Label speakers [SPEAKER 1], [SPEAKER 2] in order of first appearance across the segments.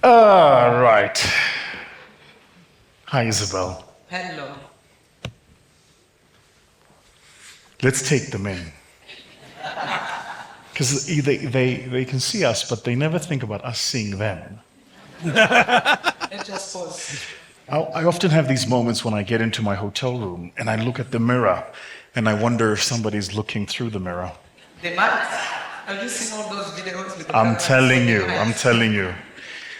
[SPEAKER 1] Right. Hi, Isabelle.
[SPEAKER 2] Hello.
[SPEAKER 1] Let's take them in. Because they can see us, but they never think about us seeing them.
[SPEAKER 2] Let's just pause.
[SPEAKER 1] I often have these moments when I get into my hotel room and I look at the mirror and I wonder if somebody's looking through the mirror.
[SPEAKER 2] They might. Have you seen all those videos with the
[SPEAKER 1] I'm telling
[SPEAKER 2] cameras?
[SPEAKER 1] you.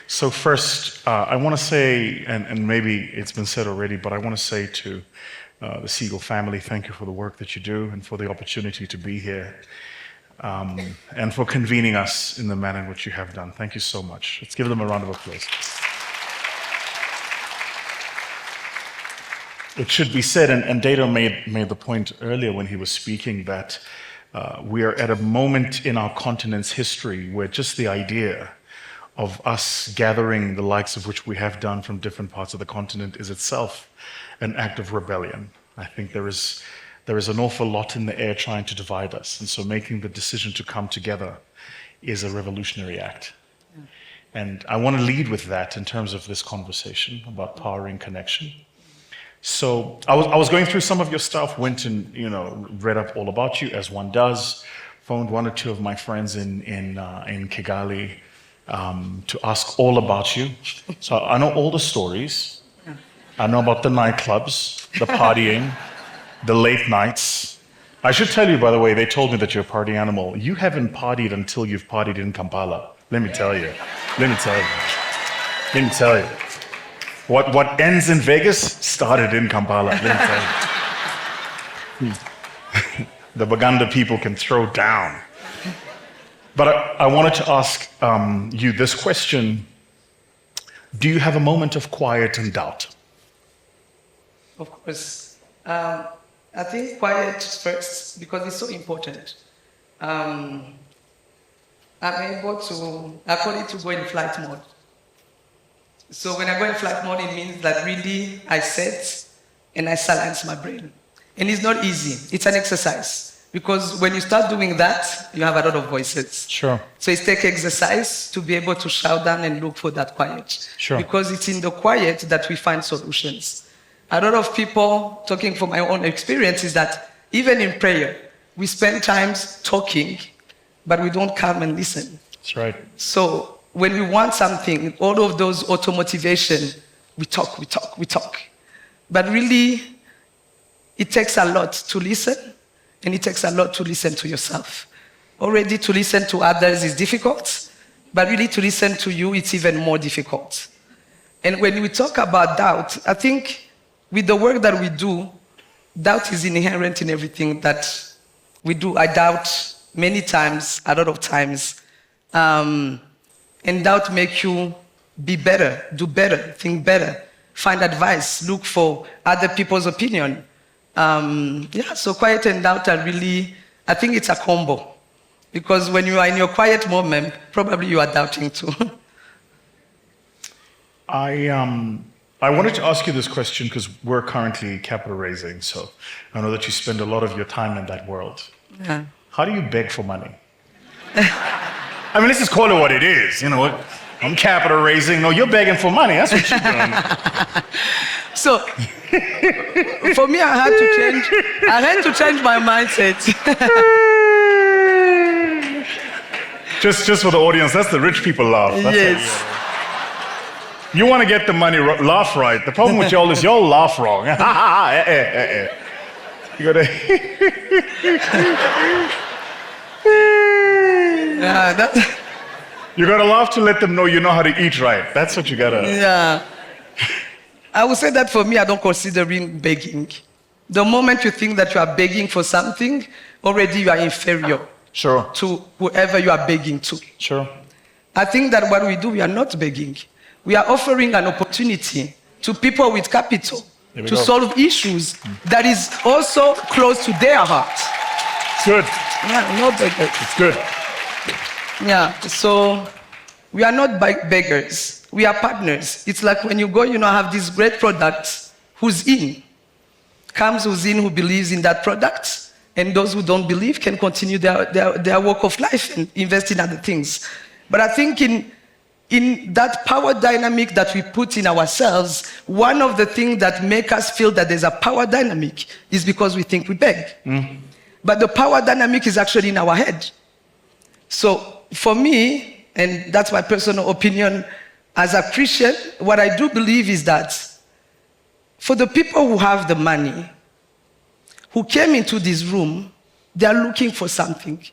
[SPEAKER 1] So first, I want to say, and maybe it's been said already, but I want to say to the Segal family, thank you for the work that you do and for the opportunity to be here. And for convening us in the manner in which you have done. Thank you so much. Let's give them a round of applause. It should be said, and Dado made the point earlier when he was speaking, that we are at a moment in our continent's history where just the idea of us gathering the likes of which we have done from different parts of the continent is itself an act of rebellion. I think there is an awful lot in the air trying to divide us, and so making the decision to come together is a revolutionary act. Yeah. And I want to lead with that in terms of this conversation about powering connection. So I was going through some of your stuff, went and read up all about you, as one does, phoned one or two of my friends in Kigali to ask all about you. So I know all the stories. I know about the nightclubs, the partying, the late nights. I should tell you, by the way, they told me that you're a party animal. You haven't partied until you've partied in Kampala. Let me tell you. What ends in Vegas started in Kampala. Let me tell you. The Baganda people can throw down. But I wanted to ask you this question. Do you have a moment of quiet and doubt?
[SPEAKER 2] Of course. I think quiet first, because it's so important. I'm able to, I call it to go in flight mode. So when I go in flight mode, it means that really I set and I silence my brain. And it's not easy. It's an exercise. Because when you start doing that, you have a lot of voices.
[SPEAKER 1] Sure.
[SPEAKER 2] So it takes exercise to be able to shout down and look for that quiet.
[SPEAKER 1] Sure.
[SPEAKER 2] Because it's in the quiet that we find solutions. A lot of people, talking from my own experience, is that even in prayer, we spend times talking, but we don't come and listen.
[SPEAKER 1] That's right.
[SPEAKER 2] So when we want something, all of those auto-motivation, we talk. But really, it takes a lot to listen, and it takes a lot to listen to yourself. Already to listen to others is difficult, but really to listen to you, it's even more difficult. And when we talk about doubt, I think with the work that we do, doubt is inherent in everything that we do. I doubt many times, a lot of times. And doubt makes you be better, do better, think better, find advice, look for other people's opinion. So quiet and doubt are really, I think it's a combo. Because when you are in your quiet moment, probably you are doubting too.
[SPEAKER 1] I wanted to ask you this question because we're currently capital raising, so I know that you spend a lot of your time in that world.
[SPEAKER 2] Yeah.
[SPEAKER 1] How do you beg for money? I mean, let's just call it what it is. You know what? I'm capital raising. No, you're begging for money. That's what you're doing.
[SPEAKER 2] So, for me, I had to change my mindset.
[SPEAKER 1] just for the audience, that's the rich people laugh. That's
[SPEAKER 2] yes.
[SPEAKER 1] You want to get the money, laugh right. The problem with y'all is y'all laugh wrong. You gotta. You gotta laugh to let them know you know how to eat right. That's what you gotta.
[SPEAKER 2] Yeah. I would say that for me, I don't consider begging. The moment you think that you are begging for something, already you are inferior.
[SPEAKER 1] Sure.
[SPEAKER 2] To whoever you are begging to.
[SPEAKER 1] Sure.
[SPEAKER 2] I think that what we do, we are not begging. We are offering an opportunity to people with capital to solve issues that is also close to their heart.
[SPEAKER 1] It's good.
[SPEAKER 2] Yeah, no beggars.
[SPEAKER 1] It's good.
[SPEAKER 2] Yeah, so we are not beggars. We are partners. It's like when you go, have this great product, who's in? Comes who's in, who believes in that product, and those who don't believe can continue their walk of life and invest in other things. But I think in that power dynamic that we put in ourselves, one of the things that make us feel that there's a power dynamic is because we think we beg. But the power dynamic is actually in our head. So for me, and that's my personal opinion, as a Christian, what I do believe is that for the people who have the money, who came into this room, they are looking for something.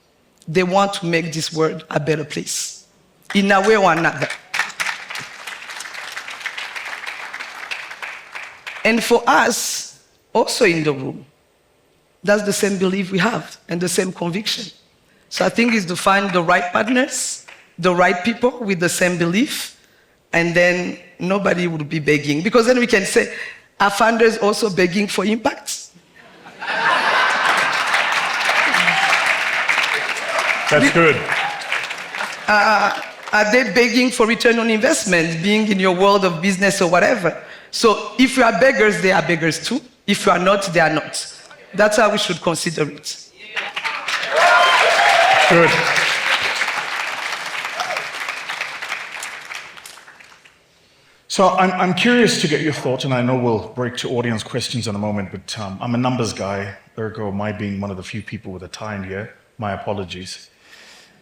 [SPEAKER 2] They want to make this world a better place, in a way or another. And for us, also in the room, that's the same belief we have and the same conviction. So I think it's to find the right partners, the right people with the same belief, and then nobody would be begging. Because then we can say, are funders also begging for impact?
[SPEAKER 1] That's good.
[SPEAKER 2] Are they begging for return on investment, being in your world of business or whatever? So if you are beggars, they are beggars too. If you are not, they are not. That's how we should consider it.
[SPEAKER 1] Good. So I'm curious to get your thoughts, and I know we'll break to audience questions in a moment, but I'm a numbers guy, ergo my being one of the few people with a tie in here. My apologies.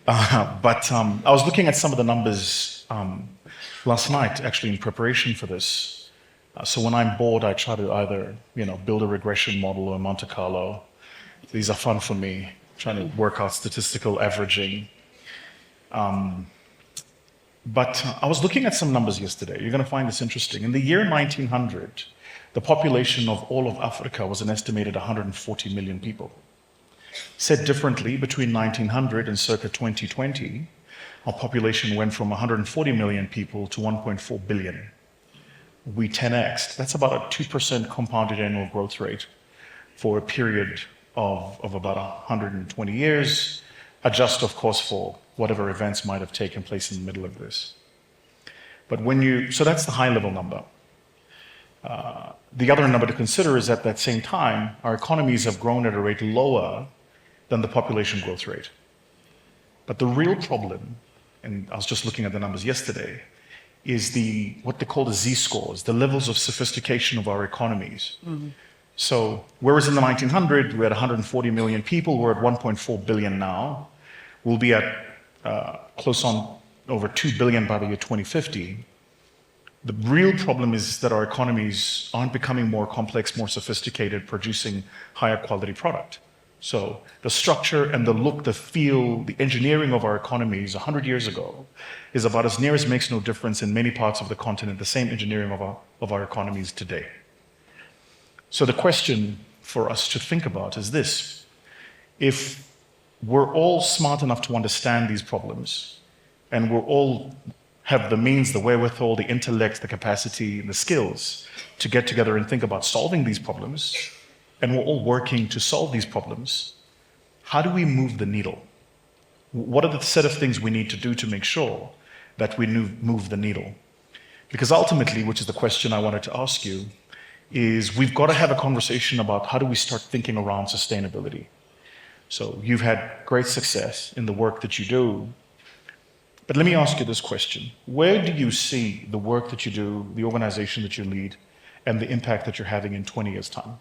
[SPEAKER 1] But I was looking at some of the numbers last night, actually, in preparation for this. So when I'm bored, I try to either, build a regression model or a Monte Carlo. These are fun for me, trying to work out statistical averaging. But I was looking at some numbers yesterday. You're going to find this interesting. In the year 1900, the population of all of Africa was an estimated 140 million people. Said differently, between 1900 and circa 2020, our population went from 140 million people to 1.4 billion. We 10x'd. That's about a 2% compounded annual growth rate for a period of about 120 years. Adjust, of course, for whatever events might have taken place in the middle of this. But so that's the high level number. The other number to consider is at that same time, our economies have grown at a rate lower than the population growth rate. But the real problem, and I was just looking at the numbers yesterday, is what they call the Z-scores, the levels of sophistication of our economies. So whereas in the 1900s, we had 140 million people, we're at 1.4 billion now. We'll be at close on over 2 billion by the year 2050. The real problem is that our economies aren't becoming more complex, more sophisticated, producing higher quality product. So the structure and the look, the feel, the engineering of our economies 100 years ago is about as near as makes no difference in many parts of the continent, the same engineering of our economies today. So the question for us to think about is this: if we're all smart enough to understand these problems, and we're all have the means, the wherewithal, the intellect, the capacity, the skills to get together and think about solving these problems, and we're all working to solve these problems, how do we move the needle? What are the set of things we need to do to make sure that we move the needle? Because ultimately, which is the question I wanted to ask you, is we've got to have a conversation about how do we start thinking around sustainability. So you've had great success in the work that you do, but let me ask you this question. Where do you see the work that you do, the organization that you lead, and the impact that you're having in 20 years' time?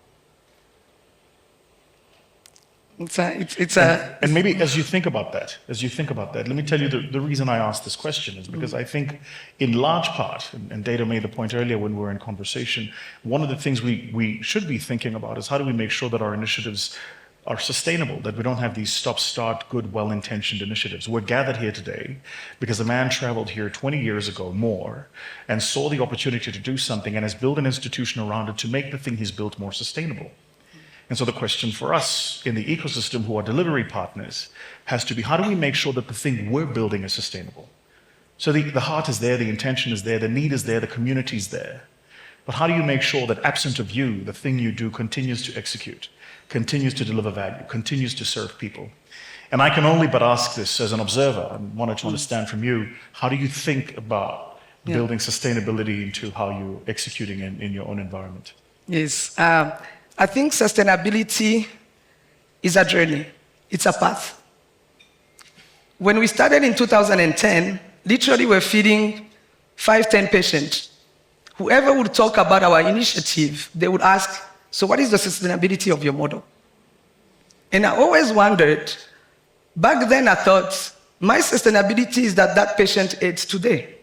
[SPEAKER 1] And maybe as you think about that, let me tell you the reason I asked this question is because I think in large part, and Data made the point earlier when we were in conversation, one of the things we should be thinking about is how do we make sure that our initiatives are sustainable, that we don't have these stop-start, good, well-intentioned initiatives. We're gathered here today because a man traveled here 20 years ago, more, and saw the opportunity to do something and has built an institution around it to make the thing he's built more sustainable. And so the question for us in the ecosystem who are delivery partners has to be, how do we make sure that the thing we're building is sustainable? So the heart is there, the intention is there, the need is there, the community is there. But how do you make sure that absent of you, the thing you do continues to execute, continues to deliver value, continues to serve people? And I can only but ask this as an observer and wanted to understand from you, how do you think about building sustainability into how you're executing in your own environment?
[SPEAKER 2] Yes. I think sustainability is a journey. It's a path. When we started in 2010, Literally, we're feeding 5, 10 patients. Whoever would talk about our initiative, they would ask, so what is the sustainability of your model? And I always wondered, back then I thought, my sustainability is that that patient ate today.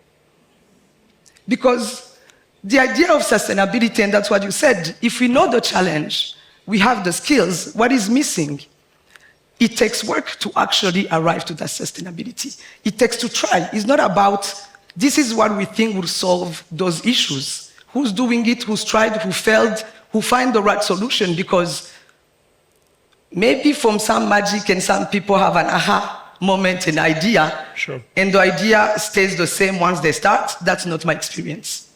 [SPEAKER 2] Because the idea of sustainability, and that's what you said, if we know the challenge, we have the skills, what is missing? It takes work to actually arrive to that sustainability. It takes to try. It's not about, this is what we think will solve those issues. Who's doing it, who's tried, who failed, who find the right solution, because maybe from some magic and some people have an aha moment, an idea,
[SPEAKER 1] Sure.
[SPEAKER 2] and the idea stays the same once they start. That's not my experience.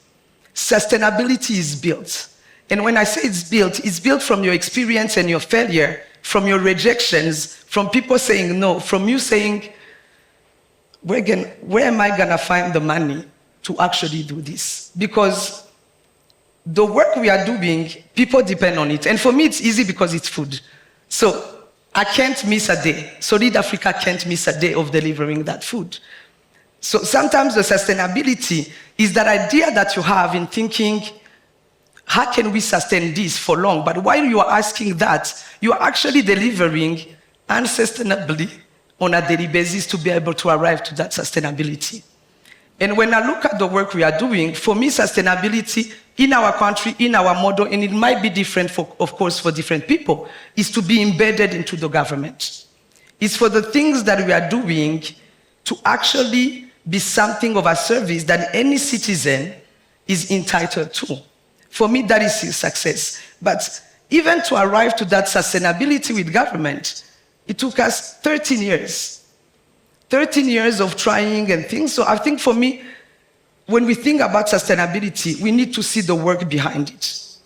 [SPEAKER 2] Sustainability is built. And when I say it's built from your experience and your failure, from your rejections, from people saying no, from you saying, where am I gonna find the money to actually do this? Because the work we are doing, people depend on it. And for me, it's easy because it's food. So I can't miss a day. Solid Africa can't miss a day of delivering that food. So sometimes the sustainability is that idea that you have in thinking, how can we sustain this for long? But while you are asking that, you are actually delivering unsustainably on a daily basis to be able to arrive to that sustainability. And when I look at the work we are doing, for me, sustainability in our country, in our model, and it might be different, of course, for different people, is to be embedded into the government. It's for the things that we are doing to actually be something of a service that any citizen is entitled to. For me, that is his success. But even to arrive to that sustainability with government, it took us 13 years. 13 years of trying and things. So I think for me, when we think about sustainability, we need to see the work behind it.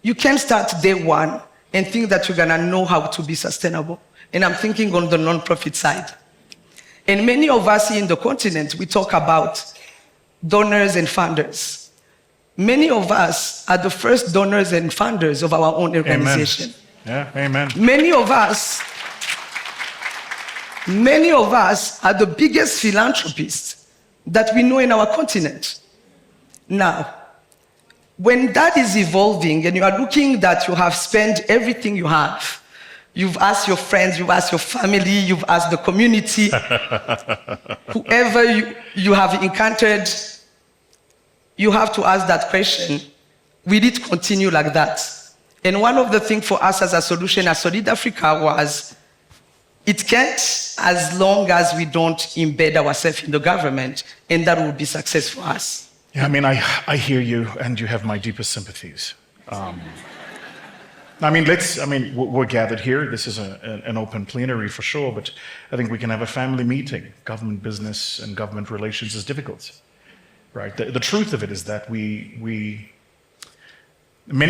[SPEAKER 2] You can't start day one and think that you're gonna know how to be sustainable. And I'm thinking on the non-profit side. And many of us here in the continent, we talk about donors and funders. Many of us are the first donors and funders of our own organization.
[SPEAKER 1] Amen. Yeah, amen.
[SPEAKER 2] Many of us are the biggest philanthropists that we know in our continent. Now, when that is evolving and you are looking that you have spent everything you have, you've asked your friends, you've asked your family, you've asked the community, whoever you have encountered, you have to ask that question, will it continue like that? And one of the things for us as a solution at Solid Africa was, it can't as long as we don't embed ourselves in the government, and that will be success for us.
[SPEAKER 1] Yeah, I mean, I hear you, and you have my deepest sympathies. We're gathered here. This is an open plenary for sure, but I think we can have a family meeting. Government business and government relations is difficult, right? The truth of it is that many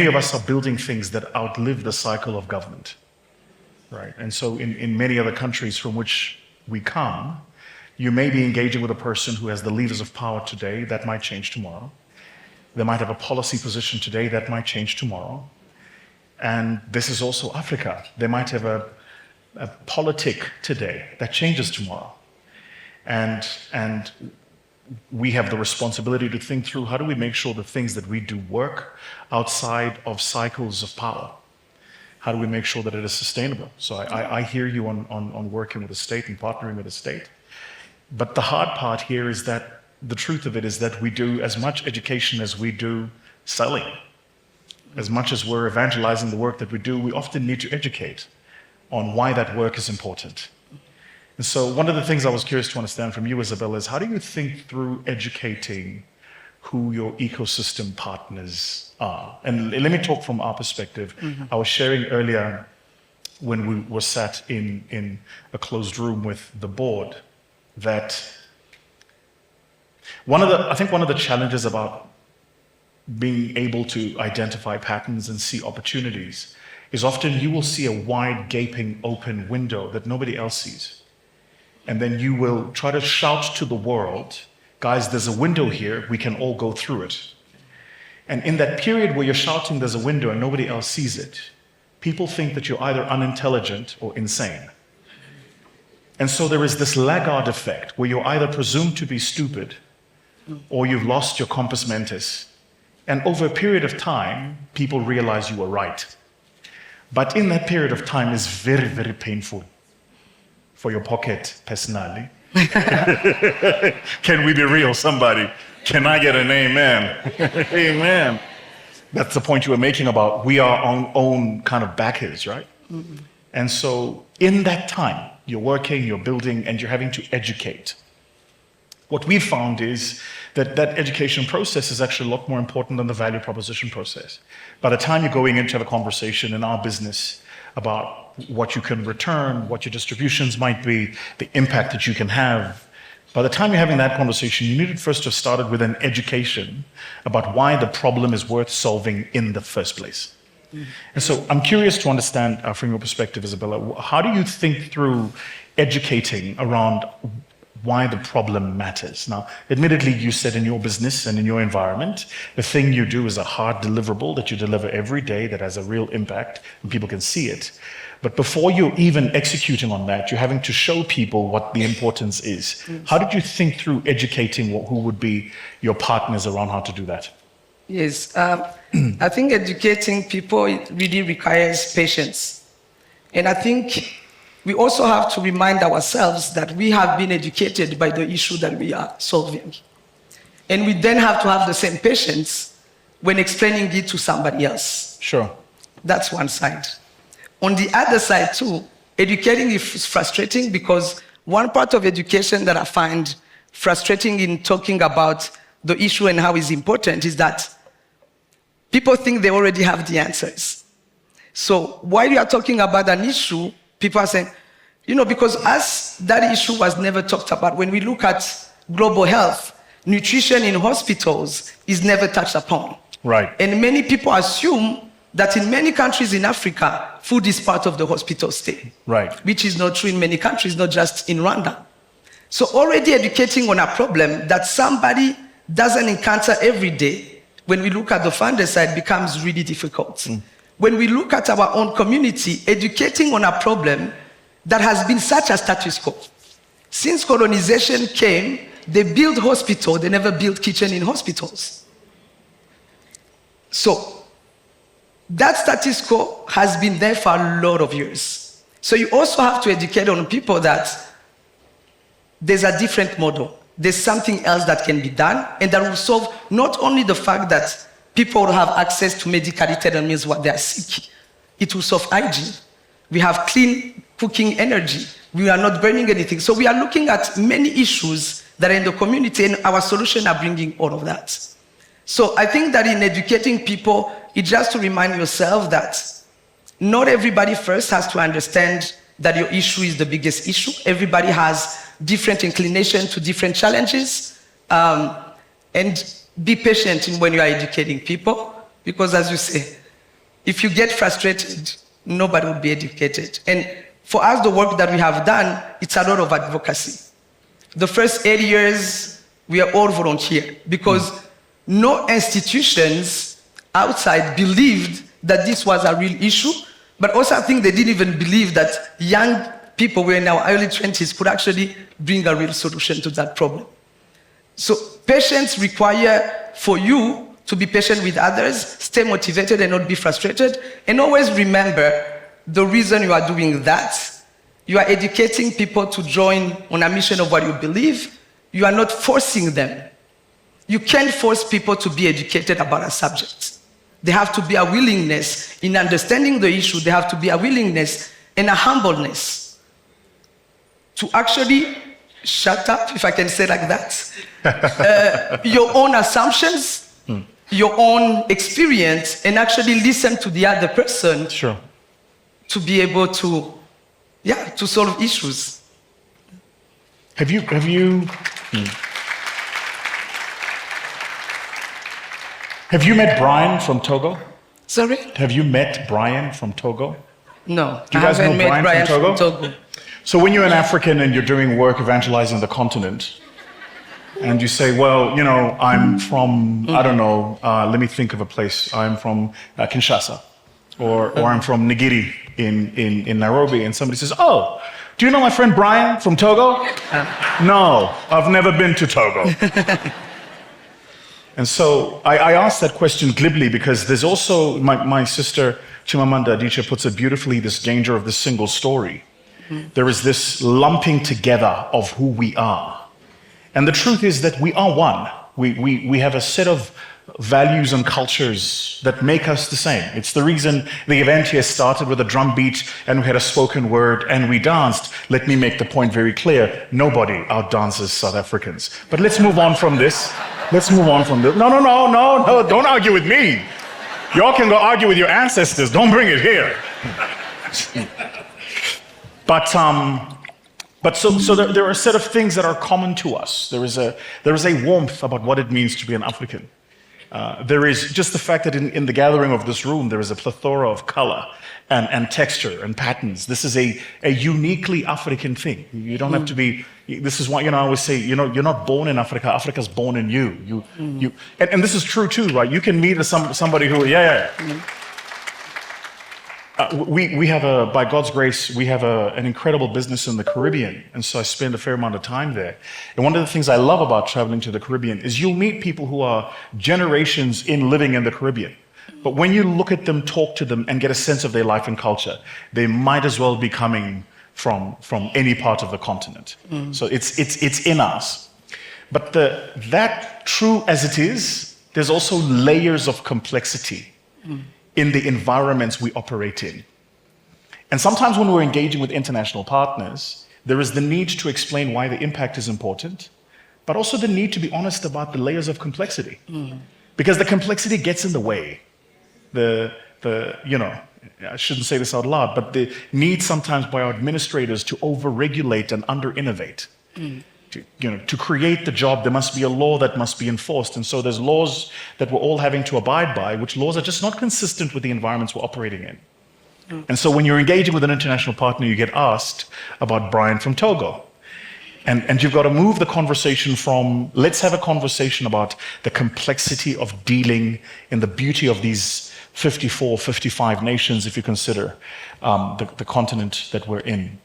[SPEAKER 1] of us are building things that outlive the cycle of government, right? And so in many other countries from which we come, you may be engaging with a person who has the levers of power today that might change tomorrow. They might have a policy position today that might change tomorrow. And this is also Africa. They might have a politic today that changes tomorrow. And we have the responsibility to think through, how do we make sure the things that we do work outside of cycles of power? How do we make sure that it is sustainable? So I hear you on working with the state and partnering with the state. But the hard part here is that the truth of it is that we do as much education as we do selling. As much as we're evangelizing the work that we do, we often need to educate on why that work is important. And so one of the things I was curious to understand from you, Isabelle, is how do you think through educating who your ecosystem partners are? And let me talk from our perspective. Mm-hmm. I was sharing earlier when we were sat in a closed room with the board that one of the challenges about being able to identify patterns and see opportunities is often you will see a wide, gaping, open window that nobody else sees. And then you will try to shout to the world, guys, there's a window here, we can all go through it. And in that period where you're shouting there's a window and nobody else sees it, people think that you're either unintelligent or insane. And so there is this laggard effect where you're either presumed to be stupid or you've lost your compos mentis. And over a period of time, people realize you were right. But in that period of time is very, very painful for your pocket personally. Can we be real, somebody? Can I get an amen? Amen. That's the point you were making about we are our own kind of backers, right? Mm-hmm. And so in that time, you're working, you're building, and you're having to educate. What we've found is that that education process is actually a lot more important than the value proposition process. By the time you're going in to have a conversation in our business about what you can return, what your distributions might be, the impact that you can have, by the time you're having that conversation, you needed first to have started with an education about why the problem is worth solving in the first place. And so I'm curious to understand from your perspective, Isabella, how do you think through educating around why the problem matters? Now, admittedly, you said in your business and in your environment, the thing you do is a hard deliverable that you deliver every day that has a real impact and people can see it. But before you're even executing on that, you're having to show people what the importance is. How did you think through educating who would be your partners around how to do that?
[SPEAKER 2] Yes, I think educating people really requires patience. And I think we also have to remind ourselves that we have been educated by the issue that we are solving. And we then have to have the same patience when explaining it to somebody else.
[SPEAKER 1] Sure.
[SPEAKER 2] That's one side. On the other side too, educating is frustrating because one part of education that I find frustrating in talking about the issue and how it's important is that people think they already have the answers. So while you are talking about an issue, people are saying, because as that issue was never talked about, when we look at global health, nutrition in hospitals is never touched upon.
[SPEAKER 1] Right.
[SPEAKER 2] And many people assume that in many countries in Africa, food is part of the hospital stay.
[SPEAKER 1] Right.
[SPEAKER 2] Which is not true in many countries, not just in Rwanda. So already educating on a problem that somebody doesn't encounter every day, when we look at the funder side, becomes really difficult. When we look at our own community, educating on a problem that has been such a status quo. Since colonization came, they built hospitals, they never built kitchen in hospitals. So that status quo has been there for a lot of years. So you also have to educate on people that there's a different model. There's something else that can be done, and that will solve not only the fact that people will have access to medically tailored meals what they are seeking. It will solve hygiene. We have clean cooking energy. We are not burning anything. So we are looking at many issues that are in the community, and our solutions are bringing all of that. So I think that in educating people, it's just to remind yourself that not everybody first has to understand that your issue is the biggest issue. Everybody has different inclination to different challenges. And be patient when you are educating people, because as you say, if you get frustrated, nobody will be educated. And for us, the work that we have done, it's a lot of advocacy. The first 8 years, we are all volunteer, because no institutions outside believed that this was a real issue, but also I think they didn't even believe that young people who were in our early 20s could actually bring a real solution to that problem. So patience require for you to be patient with others, stay motivated and not be frustrated, and always remember the reason you are doing that. You are educating people to join on a mission of what you believe. You are not forcing them. You can't force people to be educated about a subject. There have to be a willingness in understanding the issue. There have to be a willingness and a humbleness to actually shut up, if I can say like that, your own assumptions, your own experience, and actually listen to the other person.
[SPEAKER 1] Sure.
[SPEAKER 2] To be able to solve issues.
[SPEAKER 1] Have you met Brian from Togo?
[SPEAKER 2] Sorry?
[SPEAKER 1] Have you met Brian from Togo?
[SPEAKER 2] No,
[SPEAKER 1] Do you guys know
[SPEAKER 2] met
[SPEAKER 1] Brian from Togo? So when you're an African and you're doing work evangelizing the continent, and you say, well, I'm from, I don't know, let me think of a place. I'm from Kinshasa, or I'm from Nigiri in Nairobi, and somebody says, oh, Do you know my friend Brian from Togo? No, I've never been to Togo. And so I asked that question glibly because there's also, my sister Chimamanda Adichie puts it beautifully, this danger of the single story. There is this lumping together of who we are. And the truth is that we are one. We have a set of values and cultures that make us the same. It's the reason the event here started with a drum beat and we had a spoken word and we danced. Let me make the point very clear. Nobody outdances South Africans. But let's move on from this. Let's move on from this. No, don't argue with me. Y'all can go argue with your ancestors. Don't bring it here. But so there are a set of things that are common to us. There is a warmth about what it means to be an African. There is just the fact that in the gathering of this room, there is a plethora of color and texture and patterns. This is a uniquely African thing. You don't have to be, this is why, I always say, you're not born in Africa, Africa's born in you. And this is true too, right? You can meet somebody who, we have by God's grace, we have an incredible business in the Caribbean. And so I spend a fair amount of time there. And one of the things I love about traveling to the Caribbean is you'll meet people who are generations in living in the Caribbean. But when you look at them, talk to them, and get a sense of their life and culture, they might as well be coming from any part of the continent. So it's in us. But that true as it is, there's also layers of complexity in the environments we operate in. And sometimes when we're engaging with international partners, there is the need to explain why the impact is important, but also the need to be honest about the layers of complexity. Because the complexity gets in the way. I shouldn't say this out loud, but the need sometimes by our administrators to over-regulate and under-innovate. To create the job, there must be a law that must be enforced. And so there's laws that we're all having to abide by, which laws are just not consistent with the environments we're operating in. And so when you're engaging with an international partner, you get asked about Brian from Togo. And you've got to move the conversation from, let's have a conversation about the complexity of dealing in the beauty of these 54, 55 nations, if you consider the continent that we're in.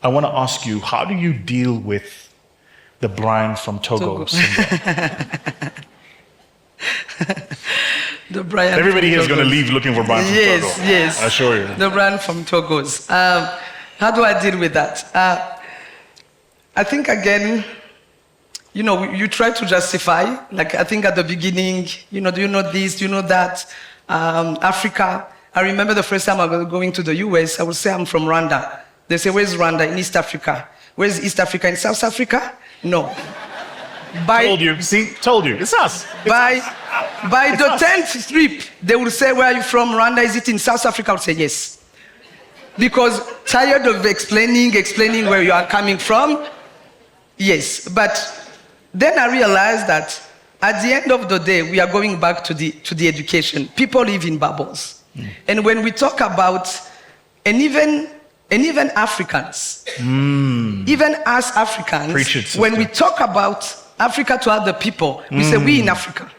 [SPEAKER 1] I want to ask you, how do you deal with the Brian from Togo syndrome?
[SPEAKER 2] The Brian
[SPEAKER 1] Everybody here is going to leave looking for Brian from Togo.
[SPEAKER 2] Yes.
[SPEAKER 1] I assure you.
[SPEAKER 2] The Brian from Togos. How do I deal with that? I think, again, you try to justify. Like, I think at the beginning, do you know this, do you know that? Africa. I remember the first time I was going to the US, I would say I'm from Rwanda. They say, where's Rwanda? In East Africa. Where's East Africa? In South Africa? No.
[SPEAKER 1] Told you. See? Told you. It's us.
[SPEAKER 2] By the 10th trip, they would say, where are you from? Rwanda? Is it in South Africa? I would say, yes. Because tired of explaining where you are coming from. Yes. But then I realized that at the end of the day, we are going back to the education. People live in bubbles. And when we talk about, and even Africans, even us Africans, when we talk about Africa to other people, we say we in Africa.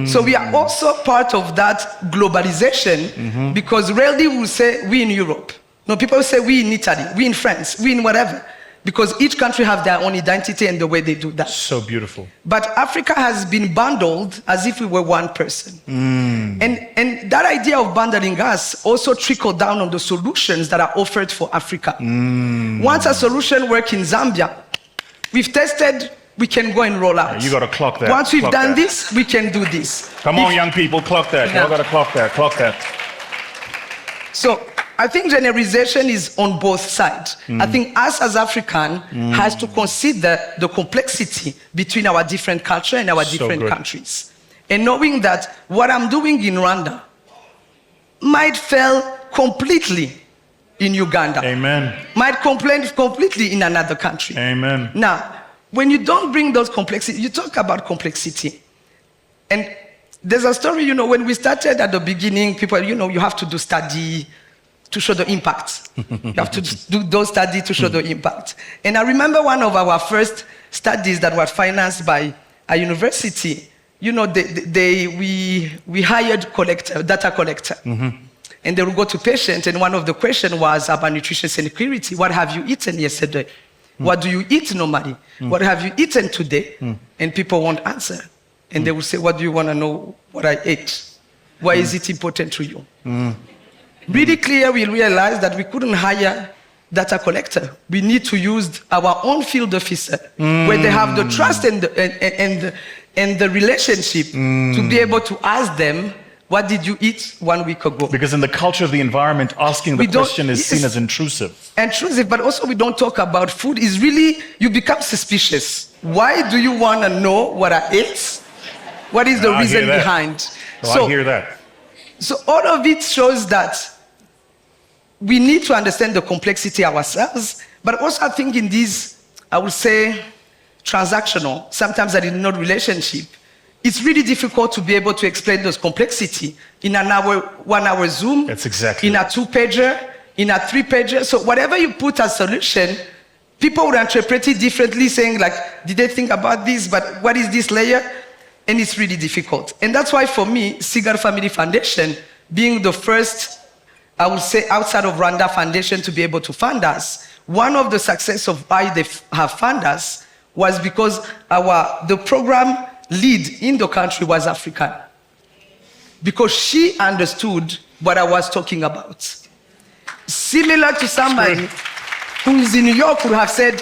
[SPEAKER 2] So we are also part of that globalization, because rarely we will say we in Europe. No, people say we in Italy, we in France, we in whatever. Because each country have their own identity and the way they do that.
[SPEAKER 1] So beautiful.
[SPEAKER 2] But Africa has been bundled as if we were one person. And that idea of bundling us also trickled down on the solutions that are offered for Africa. Once a solution works in Zambia, we've tested, we can go and roll out.
[SPEAKER 1] You got to clock that.
[SPEAKER 2] Once we've done this, we can do this.
[SPEAKER 1] Come on, young people, clock that. You all got to clock that.
[SPEAKER 2] So I think generalization is on both sides. I think us as African has to consider the complexity between our different culture and our different countries. And knowing that what I'm doing in Rwanda might fail completely in Uganda.
[SPEAKER 1] Amen.
[SPEAKER 2] Might complain completely in another country.
[SPEAKER 1] Amen.
[SPEAKER 2] Now, when you don't bring those complexity, you talk about complexity. And there's a story, when we started at the beginning, people, you have to do study to show the impact. You have to do those studies to show the impact. And I remember one of our first studies that was financed by a university. We hired data collector. And they would go to patients, and one of the questions was about nutrition security. What have you eaten yesterday? What do you eat normally? What have you eaten today? And people won't answer. And they will say, what do you want to know what I ate? Why is it important to you? Really clear, we realized that we couldn't hire data collector. We need to use our own field officer, where they have the trust and the relationship to be able to ask them, what did you eat 1 week ago?
[SPEAKER 1] Because in the culture of the environment, asking the question is seen as intrusive.
[SPEAKER 2] Intrusive, but also we don't talk about food. Is really, you become suspicious. Why do you want to know what I ate? What is the reason behind?
[SPEAKER 1] I hear that.
[SPEAKER 2] So all of it shows that we need to understand the complexity ourselves, but also I think in this, I would say, transactional, sometimes that is not relationship, it's really difficult to be able to explain those complexity in an hour, 1 hour Zoom,
[SPEAKER 1] That's exactly
[SPEAKER 2] in a 2-pager, in a 3-pager. So whatever you put as solution, people would interpret it differently, saying like, did they think about this, but what is this layer? And it's really difficult. And that's why for me, Segal Family Foundation, being the first, I would say, outside of Rwanda foundation to be able to fund us, one of the success of why they have funded us was because the program lead in the country was African. Because she understood what I was talking about. Similar to somebody who is in New York would have said,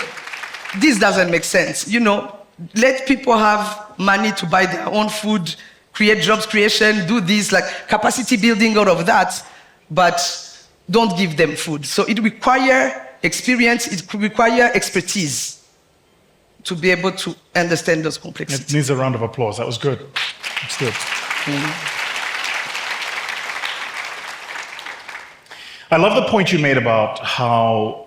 [SPEAKER 2] this doesn't make sense. You know, let people have money to buy their own food, create jobs creation, do this, like capacity building out of that, but don't give them food. So it requires experience, it requires expertise to be able to understand those complexities.
[SPEAKER 1] It needs a round of applause. That was good. It's good. I love the point you made about how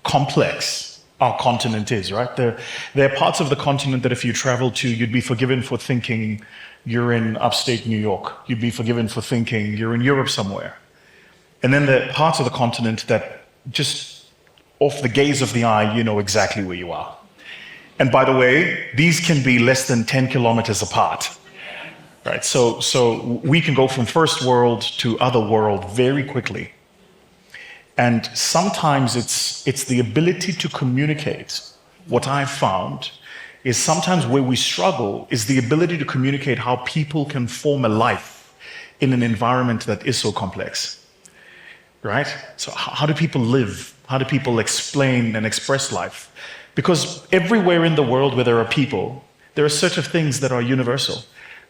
[SPEAKER 1] complex our continent is, right? There are parts of the continent that if you travel to, you'd be forgiven for thinking you're in upstate New York. You'd be forgiven for thinking you're in Europe somewhere. And then there are parts of the continent that just off the gaze of the eye, you know exactly where you are. And by the way, these can be less than 10 kilometers apart, right? So we can go from first world to other world very quickly. And sometimes it's the ability to communicate. What I've found is sometimes where we struggle is the ability to communicate how people can form a life in an environment that is so complex, right? So how do people live? How do people explain and express life? Because everywhere in the world where there are people, there are certain things that are universal.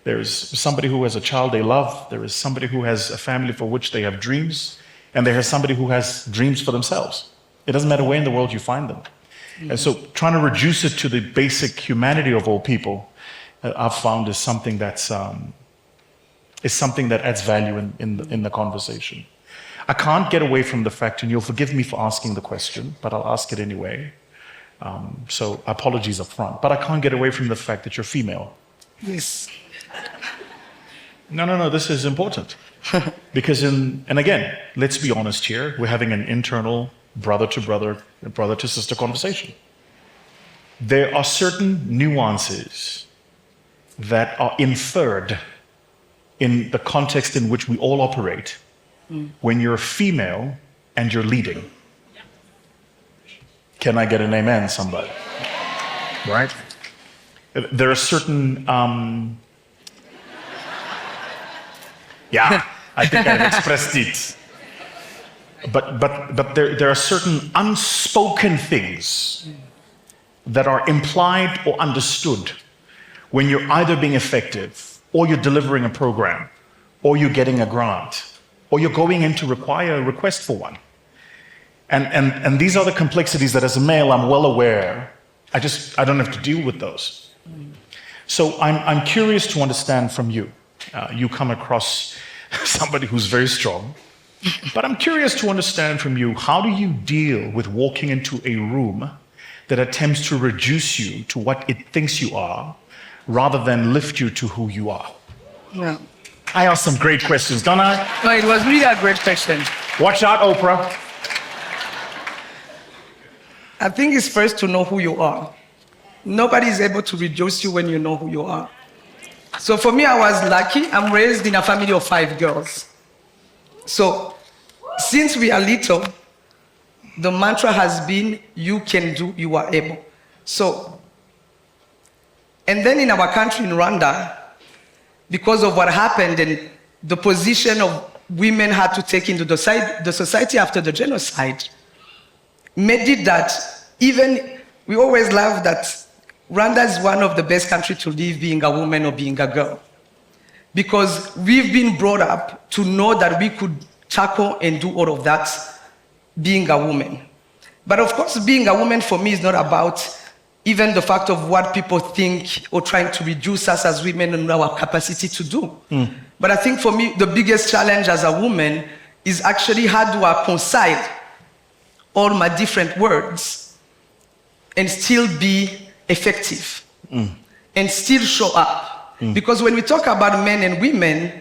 [SPEAKER 1] There's somebody who has a child they love. There is somebody who has a family for which they have dreams. And there is somebody who has dreams for themselves. It doesn't matter where in the world you find them. And so trying to reduce it to the basic humanity of all people, I've found is something that adds value in the conversation. I can't get away from the fact, and you'll forgive me for asking the question, but I'll ask it anyway. So apologies up front. But I can't get away from the fact that you're female.
[SPEAKER 2] Yes.
[SPEAKER 1] No, this is important. Because and again, let's be honest here, we're having an internal brother to sister conversation. There are certain nuances that are inferred in the context in which we all operate when you're female and you're leading. Can I get an amen, somebody? Right? There are certain I think I've expressed it. But there are certain unspoken things that are implied or understood when you're either being effective, or you're delivering a program, or you're getting a grant, or you're going in to require a request for one. And these are the complexities that as a male I'm well aware, I don't have to deal with those. So I'm curious to understand from you. You come across somebody who's very strong, but I'm curious to understand from you, how do you deal with walking into a room that attempts to reduce you to what it thinks you are, rather than lift you to who you are?
[SPEAKER 2] Yeah.
[SPEAKER 1] I asked some great questions, don't I?
[SPEAKER 2] No, it was really a great question.
[SPEAKER 1] Watch out, Oprah.
[SPEAKER 2] I think it's first to know who you are. Nobody is able to reduce you when you know who you are. So for me, I was lucky. I'm raised in a family of 5 girls. So since we are little, the mantra has been, you can do, you are able. So, and then in our country, in Rwanda, because of what happened and the position of women had to take into the society after the genocide, made it that even, we always laugh that Rwanda is one of the best countries to live being a woman or being a girl. Because we've been brought up to know that we could tackle and do all of that being a woman. But of course, being a woman for me is not about even the fact of what people think or trying to reduce us as women and our capacity to do. But I think for me, the biggest challenge as a woman is actually how do I reconcile all my different words and still be effective and still show up. Because when we talk about men and women,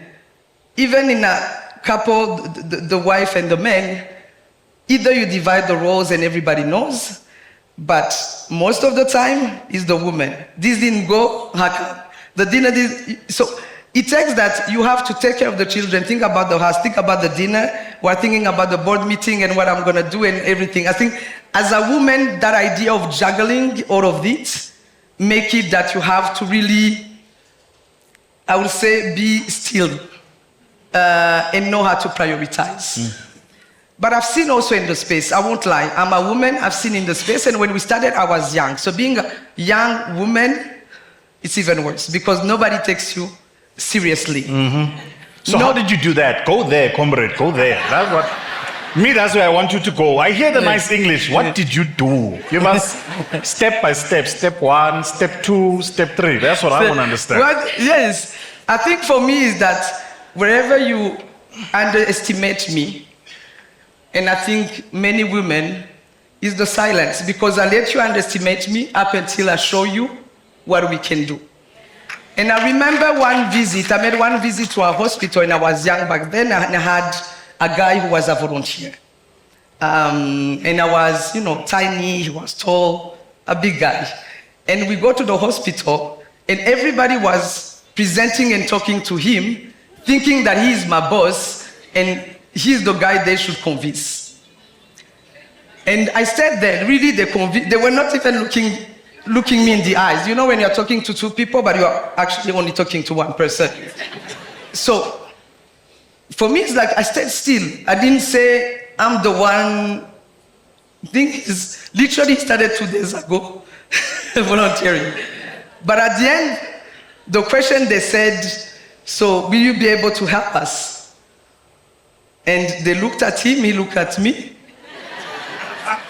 [SPEAKER 2] even in a couple, the wife and the man, either you divide the roles and everybody knows, but most of the time is the woman. This didn't go, the dinner did. So it takes that you have to take care of the children, think about the house, think about the dinner, we're thinking about the board meeting and what I'm gonna do and everything. I think as a woman, that idea of juggling all of it, make it that you have to really, I would say, be still and know how to prioritize. But I've seen also in the space, I won't lie, I'm a woman, I've seen in the space, and when we started, I was young. So being a young woman, it's even worse because nobody takes you seriously.
[SPEAKER 1] So how did you do that? Go there, comrade, go there. That's what, that's where I want you to go. I hear the nice English. What did you do? Give us step by step, step 1, step 2, step 3. That's what I want to understand.
[SPEAKER 2] Well, yes, I think for me is that wherever you underestimate me, and I think many women, is the silence, because I let you underestimate me up until I show you what we can do. And I remember one visit, I made one visit to a hospital and I was young back then, and I had a guy who was a volunteer. And I was, tiny, he was tall, a big guy. And we go to the hospital and everybody was presenting and talking to him, thinking that he is my boss and he's the guy they should convince. And I said there, really they were not even looking me in the eyes. You know when you're talking to two people, but you're actually only talking to one person. So, for me, it's like I stayed still. I didn't say I'm the one. Thing is, literally started 2 days ago, volunteering. But at the end, the question they said, so will you be able to help us? And they looked at him, he looked at me.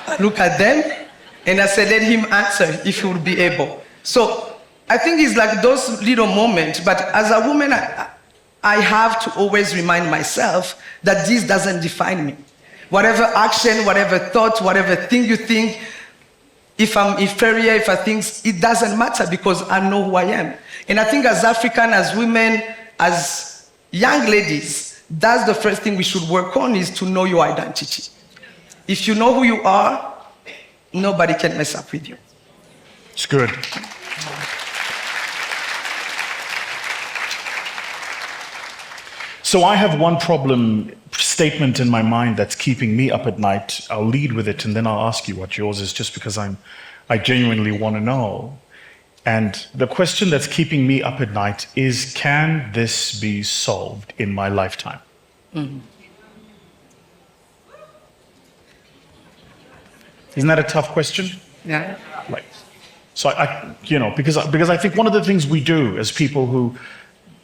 [SPEAKER 2] I looked at them, and I said, let him answer if he would be able. So I think it's like those little moments, but as a woman, I have to always remind myself that this doesn't define me. Whatever action, whatever thought, whatever thing you think, if I'm inferior, if I think, it doesn't matter because I know who I am. And I think as African, as women, as young ladies, that's the first thing we should work on, is to know your identity. If you know who you are, nobody can mess up with you.
[SPEAKER 1] It's good. So I have one problem statement in my mind that's keeping me up at night. I'll lead with it and then I'll ask you what yours is, just because I genuinely want to know. And the question that's keeping me up at night is, can this be solved in my lifetime? Isn't that a tough question?
[SPEAKER 2] Yeah.
[SPEAKER 1] Like, so because I think one of the things we do as people who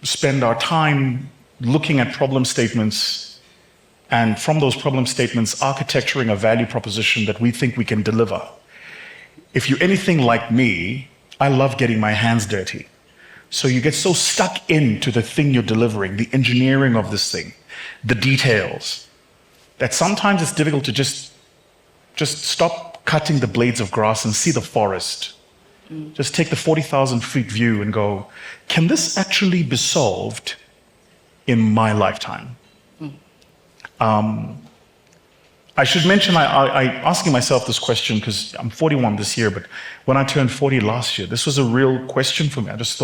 [SPEAKER 1] spend our time looking at problem statements, and from those problem statements architecturing a value proposition that we think we can deliver. If you're anything like me, I love getting my hands dirty. So you get so stuck into the thing you're delivering, the engineering of this thing, the details, that sometimes it's difficult to just stop cutting the blades of grass and see the forest. Just take the 40,000 feet view and go, can this actually be solved in my lifetime? I should mention, I asking myself this question because I'm 41 this year, but when I turned 40 last year, this was a real question for me. I just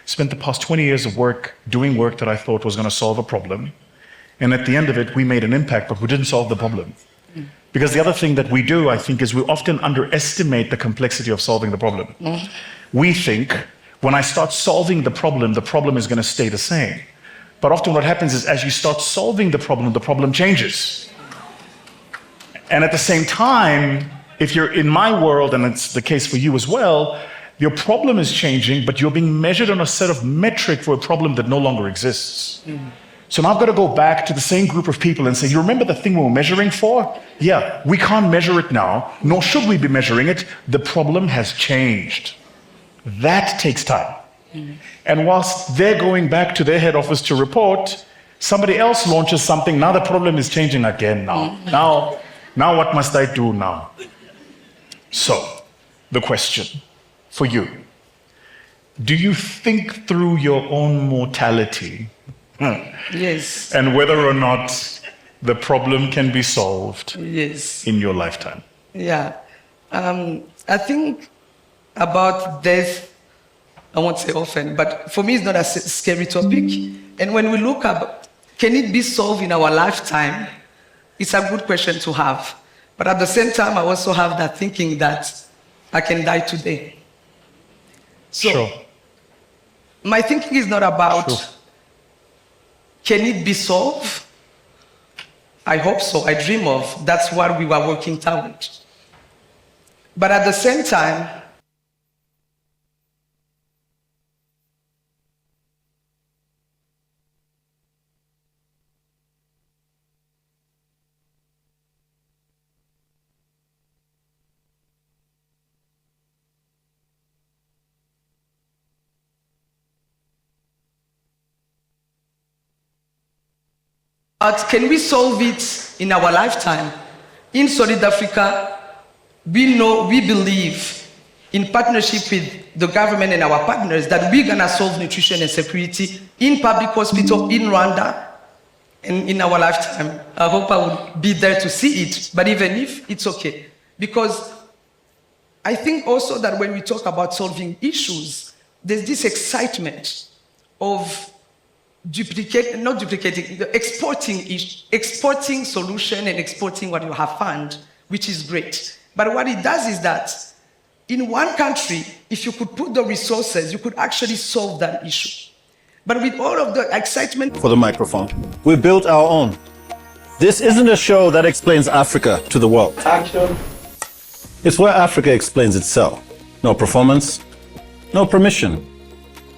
[SPEAKER 1] spent the past 20 years of work, doing work that I thought was going to solve a problem. And at the end of it, we made an impact, but we didn't solve the problem. Because the other thing that we do, I think, is we often underestimate the complexity of solving the problem. We think, when I start solving the problem is going to stay the same. But often what happens is, as you start solving the problem changes. And at the same time, if you're in my world, and it's the case for you as well, your problem is changing, but you're being measured on a set of metric for a problem that no longer exists. So now I've got to go back to the same group of people and say, you remember the thing we were measuring for? Yeah, we can't measure it now, nor should we be measuring it. The problem has changed. That takes time. And whilst they're going back to their head office to report, somebody else launches something. Now the problem is changing again now. Now what must I do now? So, the question for you. Do you think through your own mortality?
[SPEAKER 2] Yes.
[SPEAKER 1] And whether or not the problem can be solved in your lifetime?
[SPEAKER 2] Yeah. I think about death, I won't say often, but for me it's not a scary topic. And when we look up, can it be solved in our lifetime? It's a good question to have. But at the same time, I also have that thinking that I can die today. So
[SPEAKER 1] sure.
[SPEAKER 2] My thinking is not about, can it be solved? I hope so, I dream of. That's what we were working toward. But at the same time, but can we solve it in our lifetime? In Solid Africa, we believe in partnership with the government and our partners that we're gonna solve nutrition and security in public hospital in Rwanda and in our lifetime. I hope I will be there to see it, but even if, it's okay. Because I think also that when we talk about solving issues, there's this excitement of exporting solution and exporting what you have found, which is great. But what it does is that in one country, if you could put the resources, you could actually solve that issue. But with all of the excitement...
[SPEAKER 3] For the microphone. We built our own. This isn't a show that explains Africa to the world.
[SPEAKER 2] Action.
[SPEAKER 3] It's where Africa explains itself. No performance, no permission,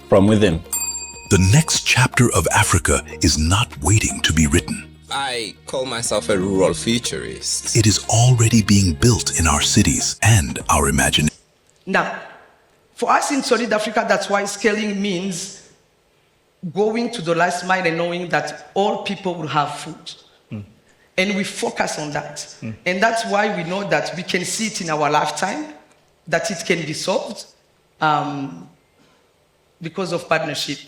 [SPEAKER 3] from within.
[SPEAKER 4] The next chapter of Africa is not waiting to be written.
[SPEAKER 5] I call myself a rural futurist.
[SPEAKER 4] It is already being built in our cities and our imagination.
[SPEAKER 2] Now, for us in Solid Africa, that's why scaling means going to the last mile and knowing that all people will have food. And we focus on that. And that's why we know that we can see it in our lifetime, that it can be solved because of partnership.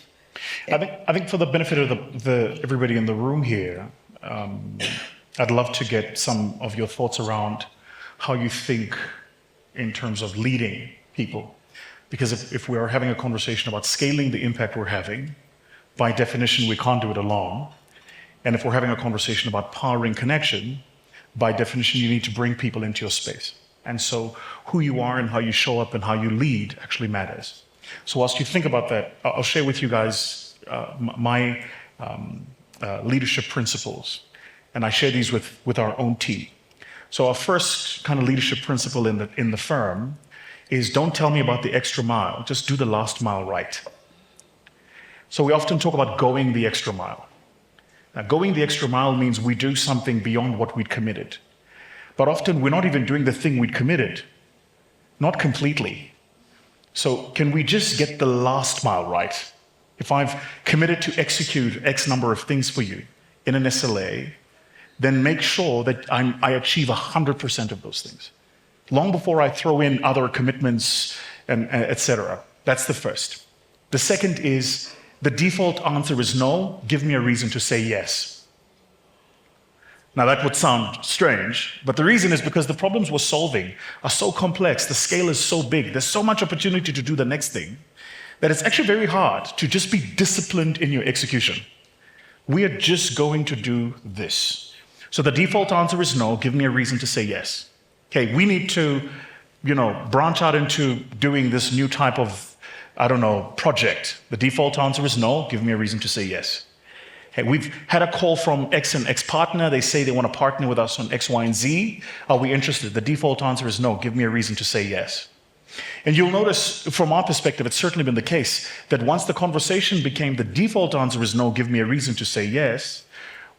[SPEAKER 1] I think for the benefit of everybody in the room here, I'd love to get some of your thoughts around how you think in terms of leading people. Because if we are having a conversation about scaling the impact we're having, by definition, we can't do it alone. And if we're having a conversation about powering connection, by definition, you need to bring people into your space. And so who you are and how you show up and how you lead actually matters. So whilst you think about that, I'll share with you guys my leadership principles. And I share these with our own team. So our first kind of leadership principle in the firm is don't tell me about the extra mile, just do the last mile right. So we often talk about going the extra mile. Now, going the extra mile means we do something beyond what we'd committed. But often we're not even doing the thing we'd committed, not completely. So can we just get the last mile right? If I've committed to execute X number of things for you in an SLA, then make sure that I achieve 100% of those things. Long before I throw in other commitments, and et cetera. That's the first. The second is, the default answer is no, give me a reason to say yes. Now that would sound strange, but the reason is because the problems we're solving are so complex, the scale is so big, there's so much opportunity to do the next thing, that it's actually very hard to just be disciplined in your execution. We are just going to do this. So the default answer is no. Give me a reason to say yes. Okay, we need to, branch out into doing this new type of, project. The default answer is no. Give me a reason to say yes. Hey, we've had a call from X and X partner. They say they want to partner with us on X, Y, and Z. Are we interested? The default answer is no. Give me a reason to say yes. And you'll notice, from our perspective, it's certainly been the case that once the conversation became the default answer is no, give me a reason to say yes,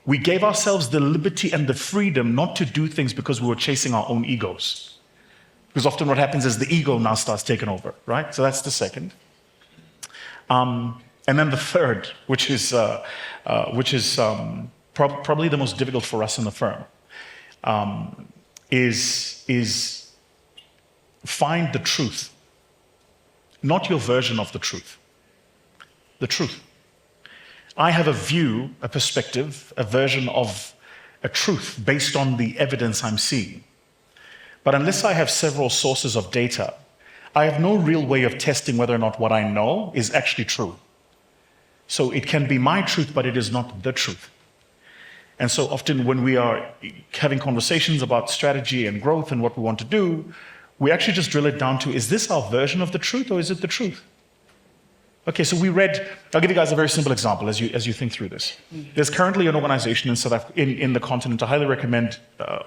[SPEAKER 1] we gave ourselves the liberty and the freedom not to do things because we were chasing our own egos. Because often what happens is the ego now starts taking over, right? So that's the second. And then the third, which is probably the most difficult for us in the firm, is find the truth, not your version of the truth. The truth. I have a view, a perspective, a version of a truth based on the evidence I'm seeing. But unless I have several sources of data, I have no real way of testing whether or not what I know is actually true. So it can be my truth, but it is not the truth. And so often when we are having conversations about strategy and growth and what we want to do, we actually just drill it down to, is this our version of the truth or is it the truth? Okay, so I'll give you guys a very simple example as you think through this. There's currently an organization in South Africa, in the continent. I highly recommend